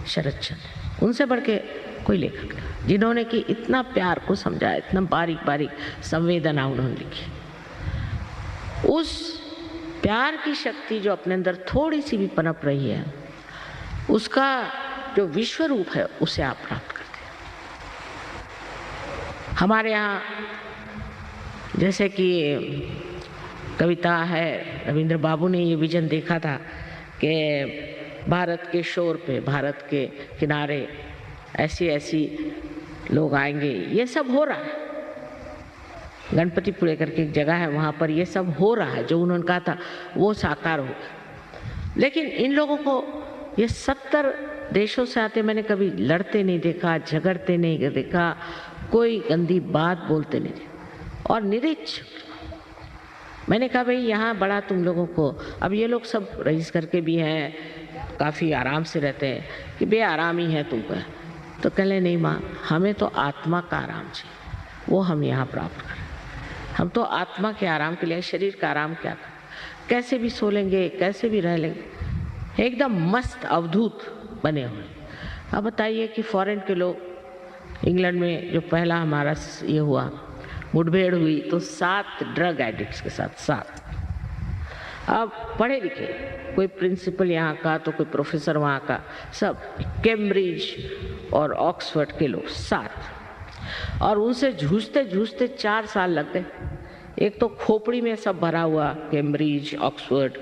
शरद चंद्र, उनसे बढ़ के कोई लेखक नहीं, जिन्होंने कि इतना प्यार को समझाया, इतना बारीक बारीक संवेदना उन्होंने लिखी। उस प्यार की शक्ति जो अपने अंदर थोड़ी सी भी पनप रही है, उसका जो विश्व रूप है उसे आप प्राप्त करते हैं। हमारे यहाँ जैसे कि कविता है, रविंद्र बाबू ने ये विजन देखा था कि भारत के शोर पे, भारत के किनारे ऐसी ऐसी लोग आएंगे। ये सब हो रहा है, गणपतिपुरे करके एक जगह है, वहाँ पर ये सब हो रहा है, जो उन्होंने कहा था वो साकार होगा। लेकिन इन लोगों को ये 70 देशों से आते, मैंने कभी लड़ते नहीं देखा, झगड़ते नहीं देखा, कोई गंदी बात बोलते नहीं देखा, और निरीक्षक। मैंने कहा भाई यहाँ बड़ा तुम लोगों को, अब ये लोग सब रईस करके भी हैं, काफ़ी आराम से रहते हैं, कि बे आराम ही है तुमको। तो कहले नहीं माँ, हमें तो आत्मा का आराम चाहिए, वो हम यहाँ प्राप्त करें। हम तो आत्मा के आराम के लिए, शरीर का आराम क्या करें, कैसे भी सो लेंगे, कैसे भी रह लेंगे, एकदम मस्त अवधूत बने हुए। अब बताइए कि फॉरेन के लोग, इंग्लैंड में जो पहला हमारा ये हुआ मुठभेड़ हुई, तो 7 ड्रग एडिक्ट्स के साथ 7। अब पढ़े लिखे, कोई प्रिंसिपल यहाँ का तो कोई प्रोफेसर वहाँ का, सब कैम्ब्रिज और ऑक्सफोर्ड के लोग 7, और उनसे जूझते जूझते 4 साल लग गए। एक तो खोपड़ी में सब भरा हुआ, कैम्ब्रिज, ऑक्सफोर्ड,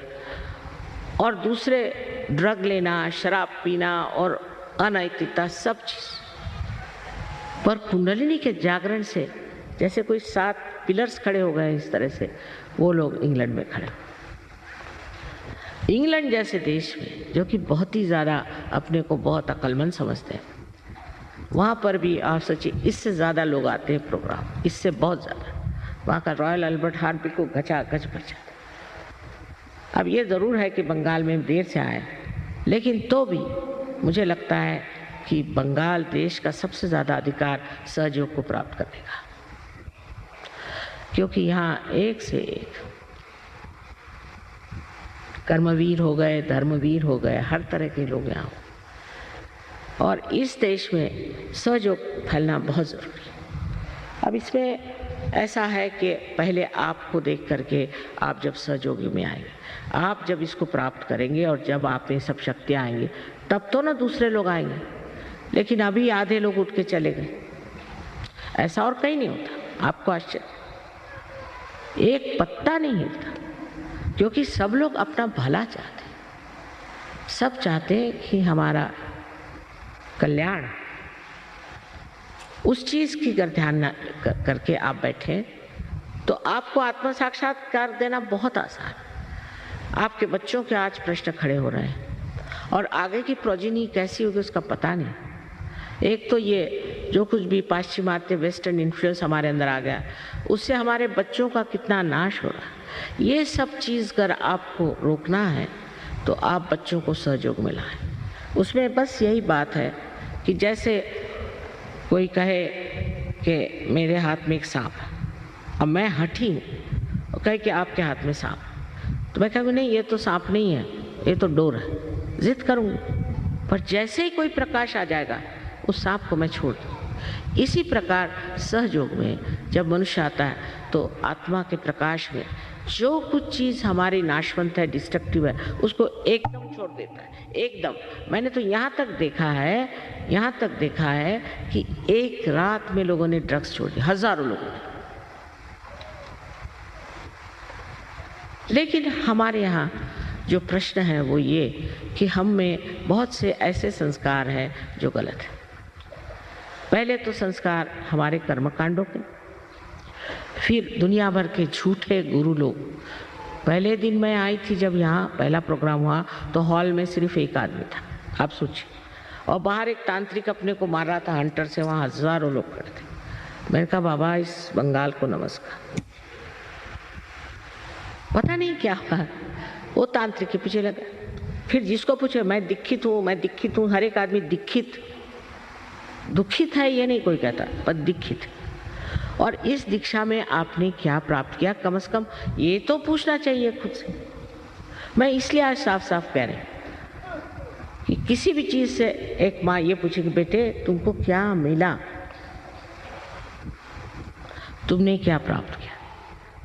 और दूसरे ड्रग लेना, शराब पीना और अनैतिकता, सब चीज़। पर कुंडलिनी के जागरण से जैसे कोई 7 पिलर्स खड़े हो गए, इस तरह से वो लोग इंग्लैंड में खड़े। इंग्लैंड जैसे देश में, जो कि बहुत ही ज़्यादा अपने को बहुत अक्लमंद समझते हैं, वहाँ पर भी आप सोचिए इससे ज़्यादा लोग आते हैं प्रोग्राम, इससे बहुत ज़्यादा। वहाँ का रॉयल अल्बर्ट हॉल बिल्कुल गचागच भर जाता। अब ये ज़रूर है कि बंगाल में देर से आए, लेकिन तो भी मुझे लगता है कि बंगाल देश का सबसे ज़्यादा अधिकार सहयोग को प्राप्त करने का। क्योंकि यहाँ एक से एक कर्मवीर हो गए, धर्मवीर हो गए, हर तरह के लोग यहाँ हो। और इस देश में सहयोग फैलना बहुत ज़रूरी है। अब इसमें ऐसा है कि पहले आपको देख करके आप जब सहयोगी में आएंगे, आप जब इसको प्राप्त करेंगे और जब आप में सब शक्तियाँ आएंगी, तब तो ना दूसरे लोग आएंगे। लेकिन अभी आधे लोग उठ के चले गए, ऐसा और कहीं नहीं होता। आपको आश्चर्य, एक पत्ता नहीं हिलता, क्योंकि सब लोग अपना भला चाहते हैं। सब चाहते हैं कि हमारा कल्याण। उस चीज़ की अगर ध्यान न करके आप बैठें तो आपको आत्म साक्षात्कार देना बहुत आसान है। आपके बच्चों के आज प्रश्न खड़े हो रहे हैं और आगे की प्रोजिनी कैसी होगी उसका पता नहीं। एक तो ये जो कुछ भी पाश्चिमात्य वेस्टर्न इन्फ्लुएंस हमारे अंदर आ गया, उससे हमारे बच्चों का कितना नाश हो रहा है। ये सब चीज़ अगर आपको रोकना है तो आप बच्चों को सहयोग में लाएं। उसमें बस यही बात है कि जैसे कोई कहे कि मेरे हाथ में एक सांप है, अब मैं हठी हूँ और कहे कि आपके हाथ में सांप, तो मैं कहूँगी नहीं, ये तो सांप नहीं है, ये तो डोर है। जिद करूँगी, पर जैसे ही कोई प्रकाश आ जाएगा उस सांप को मैं छोड़ दूँ। इसी प्रकार सहयोग में जब मनुष्य आता है तो आत्मा के प्रकाश में जो कुछ चीज़ हमारी नाशवंत है, डिस्ट्रक्टिव है, उसको एकदम छोड़ देता है। एकदम। मैंने तो यहाँ तक देखा है कि एक रात में लोगों ने ड्रग्स छोड़ दिया, हजारों लोगों ने। लेकिन हमारे यहाँ जो प्रश्न है वो ये कि हम में बहुत से ऐसे संस्कार हैं जो गलत है। पहले तो संस्कार हमारे कर्मकांडों के, फिर दुनिया भर के झूठे गुरु लोग। पहले दिन मैं आई थी जब यहाँ पहला प्रोग्राम हुआ तो हॉल में सिर्फ एक आदमी था, आप सोचिए, और बाहर एक तांत्रिक अपने को मार रहा था हंटर से, वहाँ हजारों लोग खड़े थे। मैंने कहा बाबा इस बंगाल को नमस्कार। पता नहीं क्या हुआ, वो तांत्रिक के पीछे लगा। फिर जिसको पूछे मैं दीक्षित हूँ, हर एक आदमी दुखित है ये नहीं कोई कहता, पर दीक्षित। और इस दीक्षा में आपने क्या प्राप्त किया, कम से कम ये तो पूछना चाहिए खुद से। मैं इसलिए आज साफ साफ कह रही हूँ कि किसी भी चीज़ से एक माँ ये पूछे कि बेटे तुमको क्या मिला, तुमने क्या प्राप्त किया,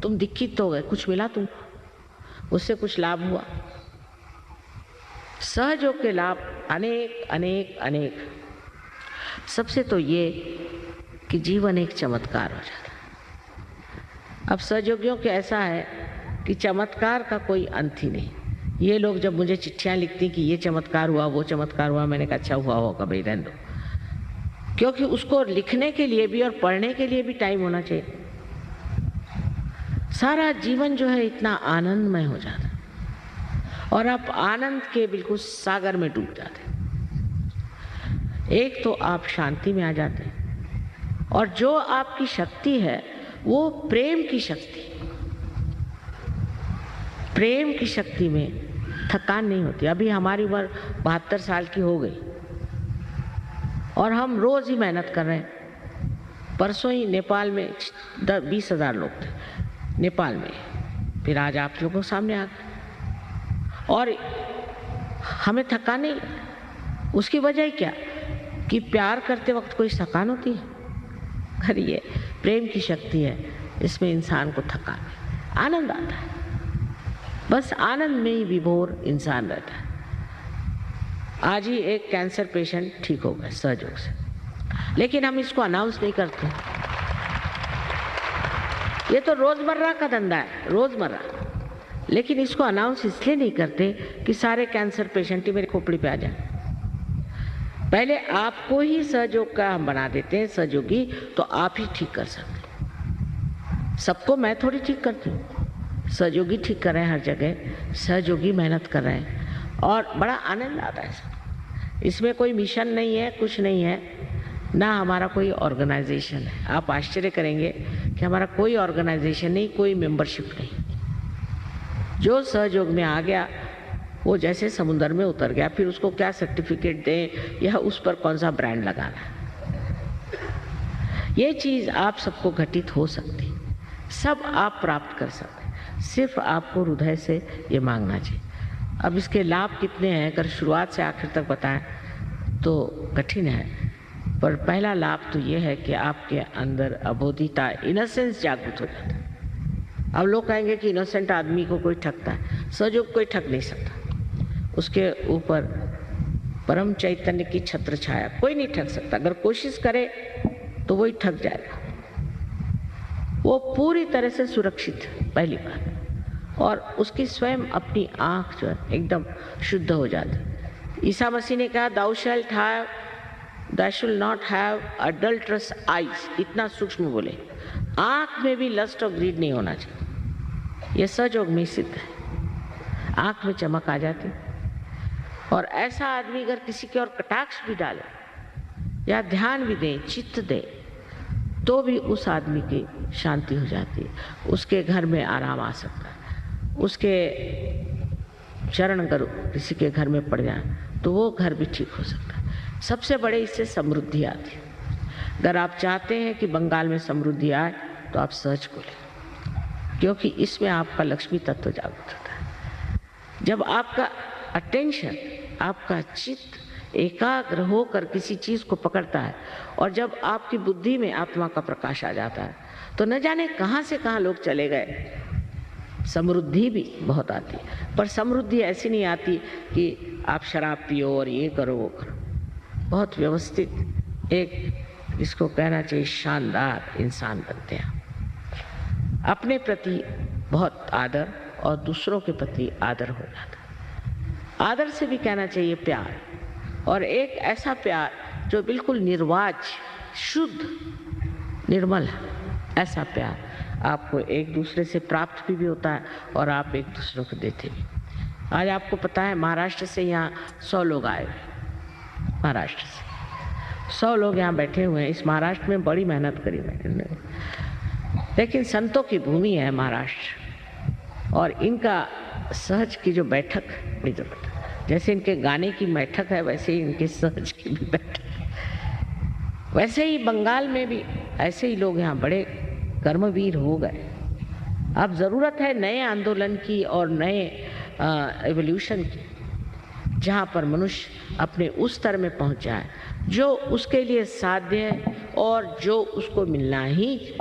तुम दीक्षित तो हो गए, कुछ मिला तुमको, उससे कुछ लाभ हुआ। सहयोग के लाभ अनेक। सबसे तो ये कि जीवन एक चमत्कार हो जाता है। अब सहयोगियों के ऐसा है कि चमत्कार का कोई अंत ही नहीं। ये लोग जब मुझे चिट्ठियाँ लिखती कि ये चमत्कार हुआ, वो चमत्कार हुआ, मैंने कहा अच्छा हुआ होगा भाई, रहने दो, क्योंकि उसको लिखने के लिए भी और पढ़ने के लिए भी टाइम होना चाहिए। सारा जीवन जो है इतना आनंदमय हो जाता है और आप आनंद के बिल्कुल सागर में डूब जाते हैं। एक तो आप शांति में आ जाते हैं और जो आपकी शक्ति है वो प्रेम की शक्ति। प्रेम की शक्ति में थकान नहीं होती। अभी हमारी उम्र 72 साल की हो गई और हम रोज ही मेहनत कर रहे हैं। परसों ही नेपाल में 20,000 लोग थे नेपाल में, फिर आज आप लोगों के सामने आ गए और हमें थकान नहीं। उसकी वजह क्या कि प्यार करते वक्त कोई थकान होती है? अरे ये प्रेम की शक्ति है, इसमें इंसान को थकान नहीं, आनंद आता है। बस आनंद में ही विभोर इंसान रहता है। आज ही एक कैंसर पेशेंट ठीक हो गए सहयोग से, लेकिन हम इसको अनाउंस नहीं करते। ये तो रोजमर्रा का धंधा है, रोजमर्रा, लेकिन इसको अनाउंस इसलिए नहीं करते कि सारे कैंसर पेशेंट ही मेरी खोपड़ी पे आ जाए। पहले आपको ही सहयोग का हम बना देते हैं सहयोगी, तो आप ही ठीक कर सकते। सबको मैं थोड़ी ठीक करती हूँ, सहयोगी ठीक कर रहे हैं हर जगह, सहयोगी मेहनत कर रहे हैं और बड़ा आनंद आता है। इसमें कोई मिशन नहीं है, कुछ नहीं है, ना हमारा कोई ऑर्गेनाइजेशन है। आप आश्चर्य करेंगे कि हमारा कोई ऑर्गेनाइजेशन नहीं, कोई मेंबरशिप नहीं। जो सहयोग में आ गया वो जैसे समुद्र में उतर गया, फिर उसको क्या सर्टिफिकेट दें या उस पर कौन सा ब्रांड लगाना है। ये चीज़ आप सबको घटित हो सकती, सब आप प्राप्त कर सकते हैं, सिर्फ आपको हृदय से ये मांगना चाहिए। अब इसके लाभ कितने हैं अगर शुरुआत से आखिर तक बताएं तो कठिन है, पर पहला लाभ तो ये है कि आपके अंदर अबोधिता, इनोसेंस जागृत हो जाता है। अब लोग कहेंगे कि इनोसेंट आदमी को कोई ठगता है, सजग कोई ठग नहीं सकता, उसके ऊपर परम चैतन्य की छत्र छाया, कोई नहीं ठग सकता। अगर कोशिश करे तो वही ठग जाएगा। वो पूरी तरह से सुरक्षित है पहली बात, और उसकी स्वयं अपनी आंख जो है एकदम शुद्ध हो जाती। ईसा मसीह ने कहा thou shalt not have adulterous eyes, इतना सूक्ष्म बोले, आंख में भी लस्ट और ग्रीड नहीं होना चाहिए। यह सजोग में सिद्ध है, आंख में चमक आ जाती। और ऐसा आदमी अगर किसी के और कटाक्ष भी डाले या ध्यान भी दे, चित्त दे, तो भी उस आदमी की शांति हो जाती है, उसके घर में आराम आ सकता है। उसके चरण अगर किसी के घर में पड़ जाए तो वो घर भी ठीक हो सकता है। सबसे बड़े इससे समृद्धि आती है। अगर आप चाहते हैं कि बंगाल में समृद्धि आए तो आप सर्च को लें, क्योंकि इसमें आपका लक्ष्मी तत्व जागृत होता है। जब आपका अटेंशन, आपका चित्त एकाग्र होकर किसी चीज को पकड़ता है और जब आपकी बुद्धि में आत्मा का प्रकाश आ जाता है तो न जाने कहां से कहां लोग चले गए। समृद्धि भी बहुत आती है, पर समृद्धि ऐसी नहीं आती कि आप शराब पियो और ये करो वो करो। बहुत व्यवस्थित एक, इसको कहना चाहिए, शानदार इंसान बनते हैं। अपने प्रति बहुत आदर और दूसरों के प्रति आदर हो जाता है। आदर से भी कहना चाहिए प्यार, और एक ऐसा प्यार जो बिल्कुल निर्वाज, शुद्ध, निर्मल है। ऐसा प्यार आपको एक दूसरे से प्राप्त भी होता है और आप एक दूसरे को देते भी। आज आपको पता है महाराष्ट्र से यहाँ 100 लोग आए हुए, महाराष्ट्र से 100 लोग यहाँ बैठे हुए हैं। इस महाराष्ट्र में बड़ी मेहनत करी मैंने, लेकिन संतों की भूमि है महाराष्ट्र, और इनका सहज की जो बैठक बड़ी जरूरत है। जैसे इनके गाने की बैठक है वैसे ही इनके सहज की भी बैठक है। वैसे ही बंगाल में भी ऐसे ही लोग यहाँ बड़े कर्मवीर हो गए। अब ज़रूरत है नए आंदोलन की और नए एवोल्यूशन की, जहाँ पर मनुष्य अपने उस स्तर में पहुँच जाए जो उसके लिए साध्य है और जो उसको मिलना ही।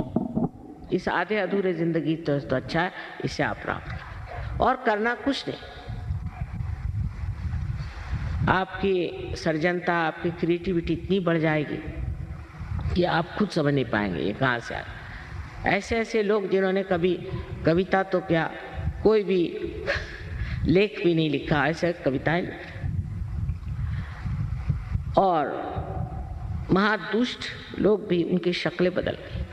इस आधे अधूरे जिंदगी तो अच्छा है, इसे आप प्राप्त करें और करना कुछ नहीं। आपकी सर्जनता, आपकी क्रिएटिविटी इतनी बढ़ जाएगी कि आप खुद समझ नहीं पाएंगे ये कहाँ से आए। ऐसे ऐसे लोग जिन्होंने कभी कविता तो क्या, कोई भी लेख भी नहीं लिखा, ऐसे कविताएं लिखी, और महादुष्ट लोग भी उनकी शक्लें बदल गई।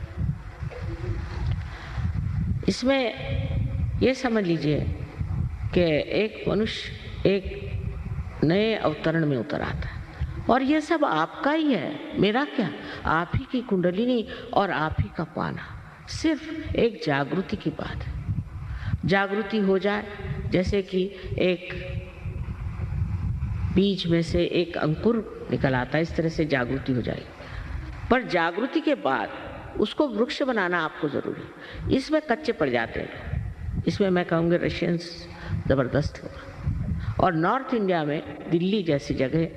इसमें ये समझ लीजिए कि एक मनुष्य एक नए अवतरण में उतर आता है, और ये सब आपका ही है, मेरा क्या। आप ही की कुंडलिनी और आप ही का पाना, सिर्फ एक जागृति की बात है। जागृति हो जाए, जैसे कि एक बीज में से एक अंकुर निकल आता है, इस तरह से जागृति हो जाएगी। पर जागृति के बाद उसको वृक्ष बनाना आपको जरूरी है। इसमें कच्चे पड़ जाते हैं। इसमें मैं कहूँगी रशियंस ज़बरदस्त होगा। और नॉर्थ इंडिया में दिल्ली जैसी जगह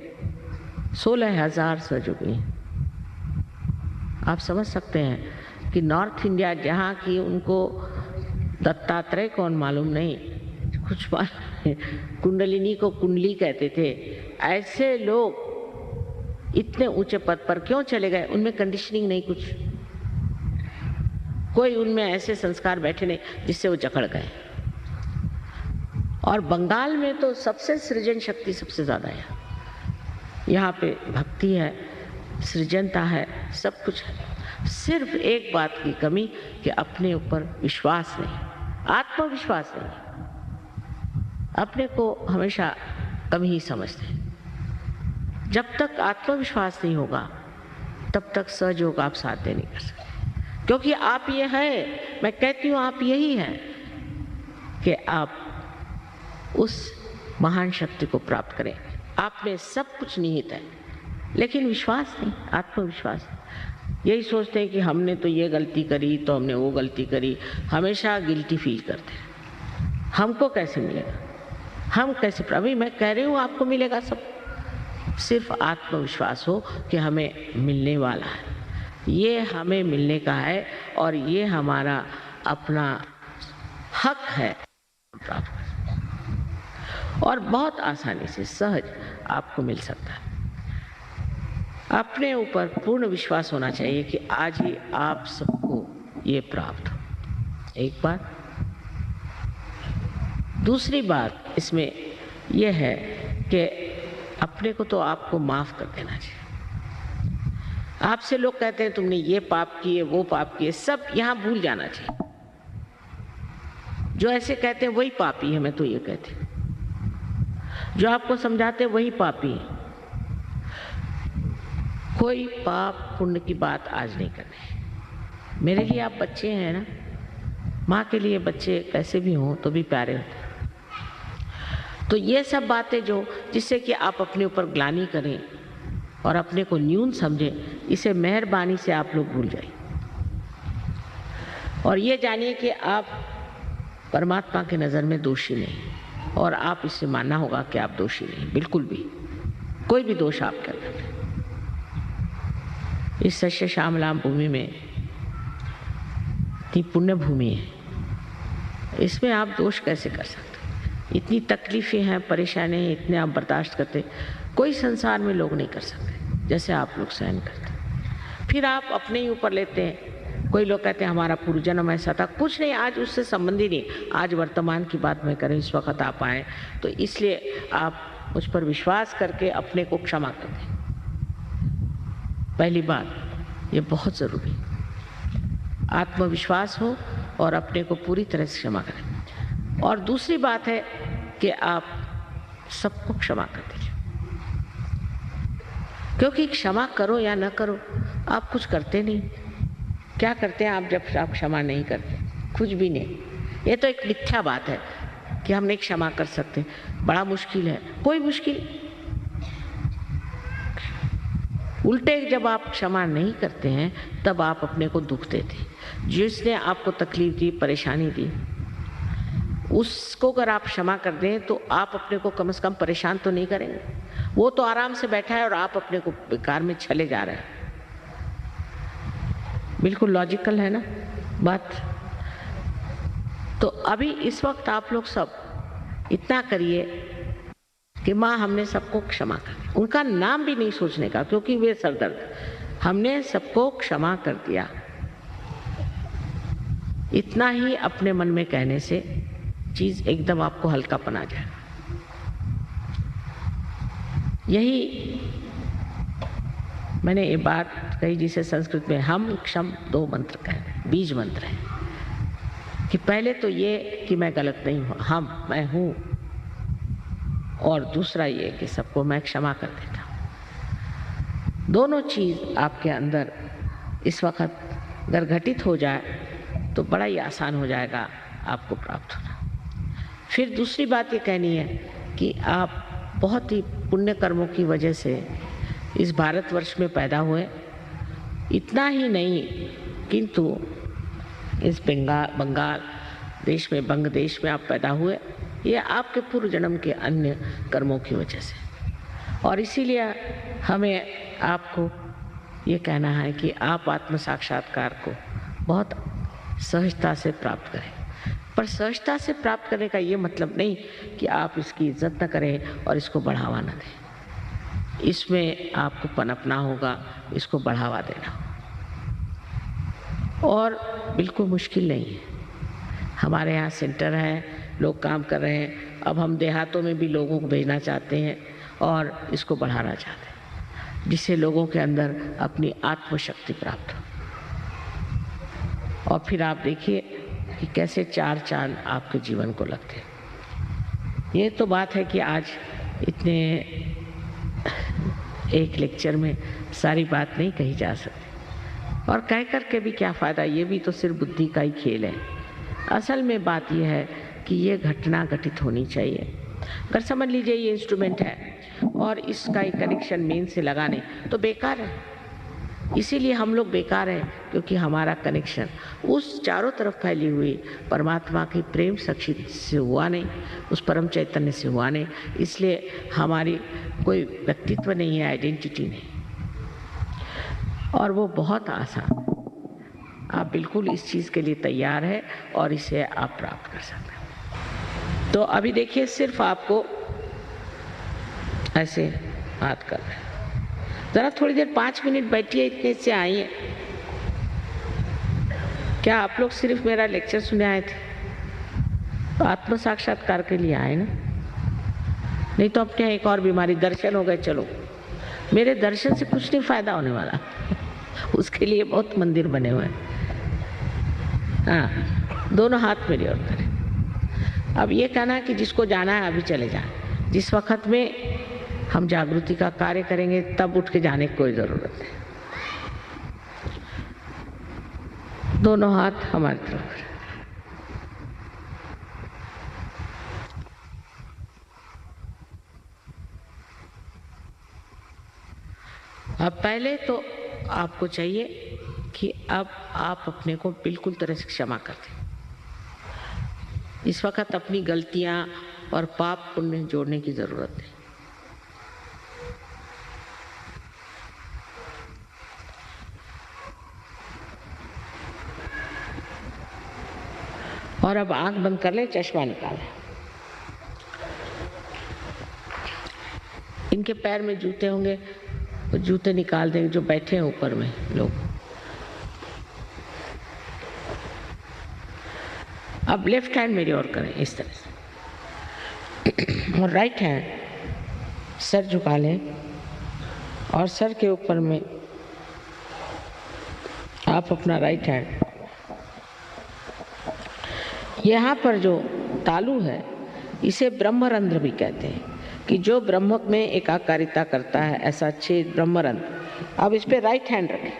16,000 सजोगी हैं। आप समझ सकते हैं कि नॉर्थ इंडिया, जहाँ की उनको दत्तात्रेय कौन मालूम नहीं, कुछ कुंडलिनी को कुंडली कहते थे, ऐसे लोग इतने ऊंचे पद पर क्यों चले गए? उनमें कंडीशनिंग नहीं, कुछ कोई उनमें ऐसे संस्कार बैठे नहीं जिससे वो जकड़ गए। और बंगाल में तो सबसे सृजन शक्ति सबसे ज़्यादा है। यहाँ पे भक्ति है, सृजनता है, सब कुछ है। सिर्फ एक बात की कमी कि अपने ऊपर विश्वास नहीं, आत्मविश्वास नहीं। अपने को हमेशा कम ही समझते हैं। जब तक आत्मविश्वास नहीं होगा तब तक सहयोग आप साध्य नहीं कर सकते, क्योंकि आप ये हैं, मैं कहती हूँ आप यही हैं कि आप उस महान शक्ति को प्राप्त करें। आप में सब कुछ निहित है, लेकिन विश्वास नहीं, आत्मविश्वास। यही सोचते हैं कि हमने तो ये गलती करी तो हमने वो गलती करी, हमेशा गिल्टी फील करते हैं। हमको कैसे मिलेगा, हम कैसे, अभी मैं कह रही हूँ आपको मिलेगा सब। सिर्फ आत्मविश्वास हो कि हमें मिलने वाला है, ये हमें मिलने का है और ये हमारा अपना हक है प्राप्त करने। और बहुत आसानी से सहज आपको मिल सकता है। अपने ऊपर पूर्ण विश्वास होना चाहिए कि आज ही आप सबको ये प्राप्त हो। एक बात। दूसरी बात इसमें यह है कि अपने को तो आपको माफ कर देना चाहिए। आपसे लोग कहते हैं तुमने ये पाप किए, वो पाप किए, सब यहाँ भूल जाना चाहिए। जो ऐसे कहते हैं वही पापी है, मैं तो ये कहती हूँ। जो आपको समझाते हैं वही पापी है। कोई पाप पुण्य की बात आज नहीं करनी। मेरे लिए आप बच्चे हैं ना, माँ के लिए बच्चे कैसे भी हों तो भी प्यारे होते हैं। तो ये सब बातें जो जिससे कि आप अपने ऊपर ग्लानि करें और अपने को न्यून समझें, इसे मेहरबानी से आप लोग भूल जाइए। और ये जानिए कि आप परमात्मा की नज़र में दोषी नहीं, और आप इससे मानना होगा कि आप दोषी नहीं, बिल्कुल भी कोई भी दोष आपके अंदर नहीं। इस सच्चे श्यामलाम भूमि में इतनी पुण्य भूमि है, इसमें आप दोष कैसे कर सकते? इतनी तकलीफ़ें हैं, परेशानियाँ हैं, इतने आप बर्दाश्त करते, कोई संसार में लोग नहीं कर सकते जैसे आप लोग सहन करते। फिर आप अपने ही ऊपर लेते हैं। कोई लोग कहते हैं हमारा पूर्व जन्म ऐसा था, कुछ नहीं, आज उससे संबंध ही नहीं। आज वर्तमान की बात मैं करें, इस वक्त आप आए तो इसलिए आप मुझ पर विश्वास करके अपने को क्षमा कर दें। पहली बात ये बहुत ज़रूरी, आत्मविश्वास हो और अपने को पूरी तरह से क्षमा करें। और दूसरी बात है कि आप सबको क्षमा कर दीजिए, क्योंकि क्षमा करो या न करो आप कुछ करते नहीं। क्या करते हैं आप जब आप क्षमा नहीं करते? कुछ भी नहीं। ये तो एक मिथ्या बात है कि हम नहीं क्षमा कर सकते, बड़ा मुश्किल है। कोई मुश्किल, उल्टे जब आप क्षमा नहीं करते हैं तब आप अपने को दुख देते। जिसने आपको तकलीफ दी, परेशानी दी, उसको अगर आप क्षमा कर दें तो आप अपने को कम से कम परेशान तो नहीं करेंगे। वो तो आराम से बैठा है और आप अपने को बेकार में चले जा रहे हैं। बिल्कुल लॉजिकल है ना बात। तो अभी इस वक्त आप लोग सब इतना करिए कि माँ हमने सबको क्षमा कर दिया। उनका नाम भी नहीं सोचने का, क्योंकि वे सरदर्द, हमने सबको क्षमा कर दिया। इतना ही अपने मन में कहने से चीज एकदम आपको हल्कापन आ जाएगा। यही मैंने ये बात कही जिसे संस्कृत में हम क्षम दो मंत्र कहते हैं, बीज मंत्र है। कि पहले तो ये कि मैं गलत नहीं हूँ, हम मैं हूँ, और दूसरा ये कि सबको मैं क्षमा कर देता हूँ। दोनों चीज़ आपके अंदर इस वक्त अगर घटित हो जाए तो बड़ा ही आसान हो जाएगा आपको प्राप्त होना। फिर दूसरी बात ये कहनी है कि आप बहुत ही पुण्य कर्मों की वजह से इस भारतवर्ष में पैदा हुए। इतना ही नहीं किंतु इस बंगाल देश में, बंग देश में आप पैदा हुए, ये आपके पूर्व जन्म के अन्य कर्मों की वजह से। और इसीलिए हमें आपको ये कहना है कि आप आत्म साक्षात्कार को बहुत सहजता से प्राप्त करें। पर सहजता से प्राप्त करने का ये मतलब नहीं कि आप इसकी इज्जत न करें और इसको बढ़ावा न दें। इसमें आपको पनपना होगा, इसको बढ़ावा देना होगा। और बिल्कुल मुश्किल नहीं है। हमारे यहाँ सेंटर है, लोग काम कर रहे हैं। अब हम देहातों में भी लोगों को भेजना चाहते हैं और इसको बढ़ाना चाहते हैं, जिससे लोगों के अंदर अपनी आत्मशक्ति प्राप्त हो। और फिर आप देखिए कि कैसे चार चांद आपके जीवन को लगते हैं। ये तो बात है कि आज इतने एक लेक्चर में सारी बात नहीं कही जा सकती, और कह कर के भी क्या फ़ायदा, ये भी तो सिर्फ बुद्धि का ही खेल है। असल में बात यह है कि ये घटना घटित होनी चाहिए। अगर समझ लीजिए ये इंस्ट्रूमेंट है और इसका एक कनेक्शन मेन से लगाने तो बेकार है। इसीलिए हम लोग बेकार हैं, क्योंकि हमारा कनेक्शन उस चारों तरफ फैली हुई परमात्मा की प्रेम शक्ति से हुआ नहीं, उस परम चैतन्य से हुआ नहीं। इसलिए हमारी कोई व्यक्तित्व नहीं है, आइडेंटिटी नहीं। और वो बहुत आसान, आप बिल्कुल इस चीज़ के लिए तैयार है और इसे आप प्राप्त कर सकते हैं। तो अभी देखिए, सिर्फ आपको ऐसे हाथ कर रहे हैं, ज़रा थोड़ी देर 5 मिनट बैठिए, इतने से आइए। क्या आप लोग सिर्फ मेरा लेक्चर सुने आए थे? तो आत्म साक्षात्कार के लिए आए ना? नहीं तो अपने एक और बीमारी, दर्शन हो गए। चलो, मेरे दर्शन से कुछ नहीं फायदा होने वाला उसके लिए बहुत मंदिर बने हुए हैं। हाँ, दोनों हाथ मेरी ओर करें। अब ये कहना कि जिसको जाना है अभी चले जाए। जिस वक्त में हम जागृति का कार्य करेंगे तब उठ के जाने की कोई ज़रूरत नहीं। दोनों हाथ हमारी तरफ करें। अब पहले तो आपको चाहिए कि अब आप अपने को बिल्कुल तरह से क्षमा कर दें। इस वक्त अपनी गलतियां और पाप पुण्य जोड़ने की जरूरत है। और अब आंख बंद कर लें, चश्मा निकालें। इनके पैर में जूते होंगे तो जूते निकाल देंगे, जो बैठे हैं ऊपर में लोग। अब लेफ्ट हैंड मेरी ओर करें इस तरह से, और राइट हैंड सर झुका लें, और सर के ऊपर में आप अपना राइट हैंड, यहाँ पर जो तालु है इसे ब्रह्मरंध्र भी कहते हैं, कि जो ब्रह्म में एकाकारिता करता है, ऐसा छेद ब्रह्मरंध्र। अब इस पे राइट हैंड रखें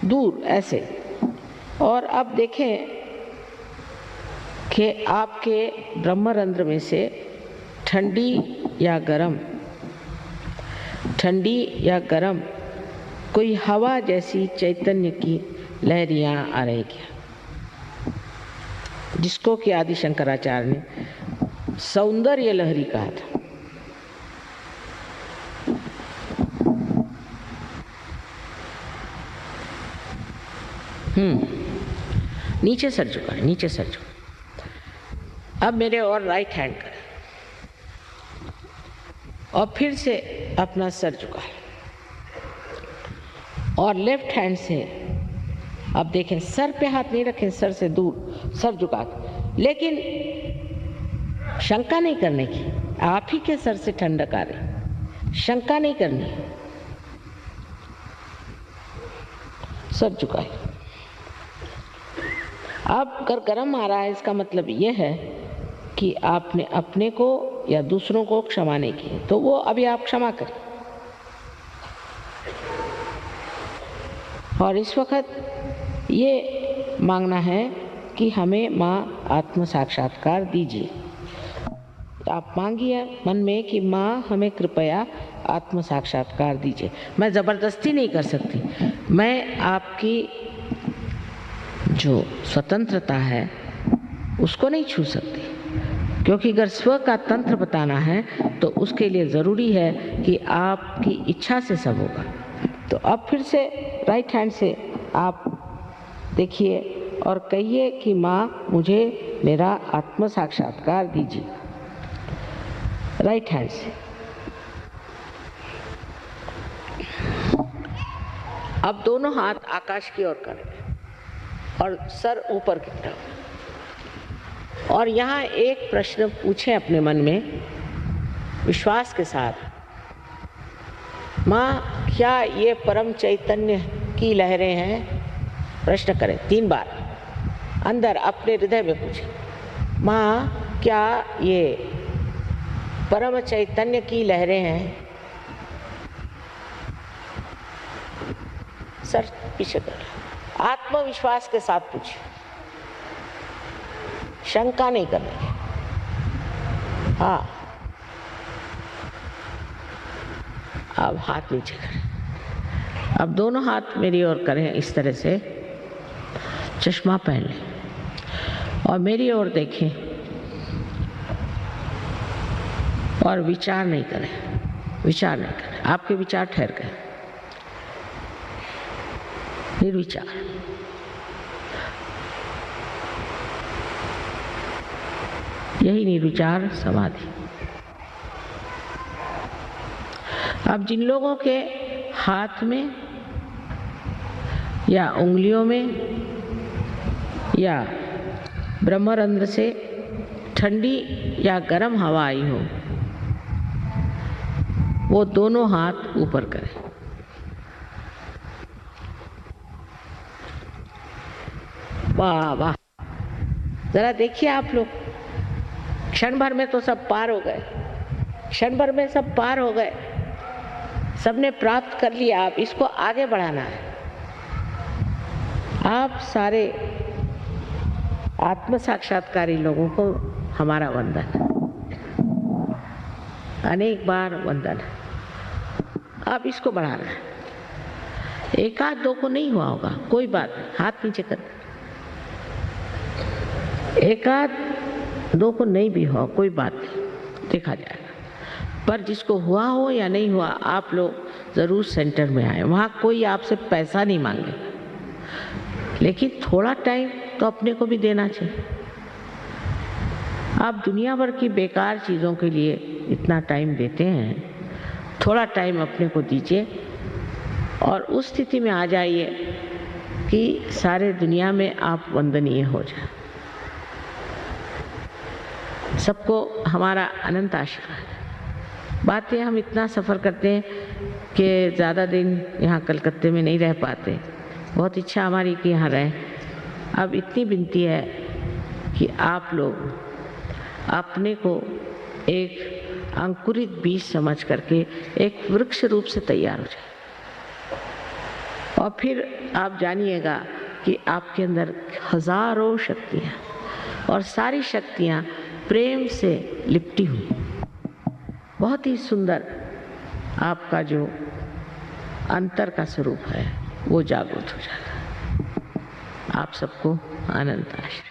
दूर ऐसे, और अब देखें कि आपके ब्रह्मरंध्र में से ठंडी या गरम कोई हवा जैसी चैतन्य की लहरियां आ रही क्या, जिसको कि आदि शंकराचार्य ने सौंदर्य लहरी कहा था। नीचे सर झुका, नीचे सर झुका। अब मेरे और राइट हैंड करें, और फिर से अपना सर झुका, और लेफ्ट हैंड से अब देखें, सर पे हाथ नहीं रखें, सर से दूर सर झुका, लेकिन शंका नहीं करने की, आप ही के सर से ठंडक आ रही, शंका नहीं करनी, सर झुकाए। अब अगर गर्म आ रहा है, इसका मतलब यह है कि आपने अपने को या दूसरों को क्षमा नहीं की, तो वो अभी आप क्षमा करें। और इस वक्त ये मांगना है कि हमें माँ आत्म साक्षात्कार दीजिए। आप मांगिए मन में कि माँ हमें कृपया आत्म साक्षात्कार दीजिए। मैं ज़बरदस्ती नहीं कर सकती, मैं आपकी जो स्वतंत्रता है उसको नहीं छू सकती, क्योंकि अगर स्व का तंत्र बताना है तो उसके लिए ज़रूरी है कि आपकी इच्छा से सब होगा। तो अब फिर से राइट हैंड से आप देखिए और कहिए कि माँ मुझे मेरा आत्म साक्षात्कार दीजिए, राइट हैंड से। अब दोनों हाथ आकाश की ओर करें और सर ऊपर की तरफ, और यहाँ एक प्रश्न पूछें अपने मन में विश्वास के साथ, माँ क्या ये परम चैतन्य की लहरें हैं? प्रश्न करें 3 बार अंदर अपने हृदय में पूछें, माँ क्या ये परम चैतन्य की लहरें हैं? सर पीछे कर, आत्मविश्वास के साथ पूछिए, शंका नहीं करनी। हाँ, अब हाथ नीचे करें। अब दोनों हाथ मेरी ओर करें इस तरह से, चश्मा पहन लें और मेरी ओर देखें और विचार नहीं करें, विचार नहीं करें। आपके विचार ठहर गए, निर्विचार। यही निर्विचार समाधि। अब जिन लोगों के हाथ में या उंगलियों में या ब्रह्मरंध्र से ठंडी या गर्म हवा आई हो, वो दोनों हाथ ऊपर करें। वाह वाह, जरा देखिए आप लोग, क्षण भर में तो सब पार हो गए, क्षण भर में सब पार हो गए, सबने प्राप्त कर लिया। आप इसको आगे बढ़ाना है। आप सारे आत्म साक्षात्कारी लोगों को हमारा वंदन, अनेक बार वंदन। आप इसको बढ़ाना है। एक आध दो को नहीं हुआ होगा, कोई बात नहीं, हाथ नीचे कर। एक आध दो को नहीं भी हुआ, कोई बात नहीं, देखा जाएगा। पर जिसको हुआ हो या नहीं हुआ, आप लोग जरूर सेंटर में आए। वहाँ कोई आपसे पैसा नहीं मांगे, लेकिन थोड़ा टाइम तो अपने को भी देना चाहिए। आप दुनिया भर की बेकार चीज़ों के लिए इतना टाइम देते हैं, थोड़ा टाइम अपने को दीजिए और उस स्थिति में आ जाइए कि सारे दुनिया में आप वंदनीय हो जाए। सबको हमारा अनंत आशीर्वाद। बात है, हम इतना सफ़र करते हैं कि ज़्यादा दिन यहाँ कलकत्ते में नहीं रह पाते। बहुत इच्छा हमारी कि यहाँ रहें। अब इतनी विनती है कि आप लोग अपने को एक अंकुरित बीज समझ करके एक वृक्ष रूप से तैयार हो जाए और फिर आप जानिएगा कि आपके अंदर हजारों शक्तियाँ और सारी शक्तियाँ प्रेम से लिपटी हुई, बहुत ही सुंदर आपका जो अंतर का स्वरूप है वो जागृत हो जाता है। आप सबको अनंत आशीर्वाद।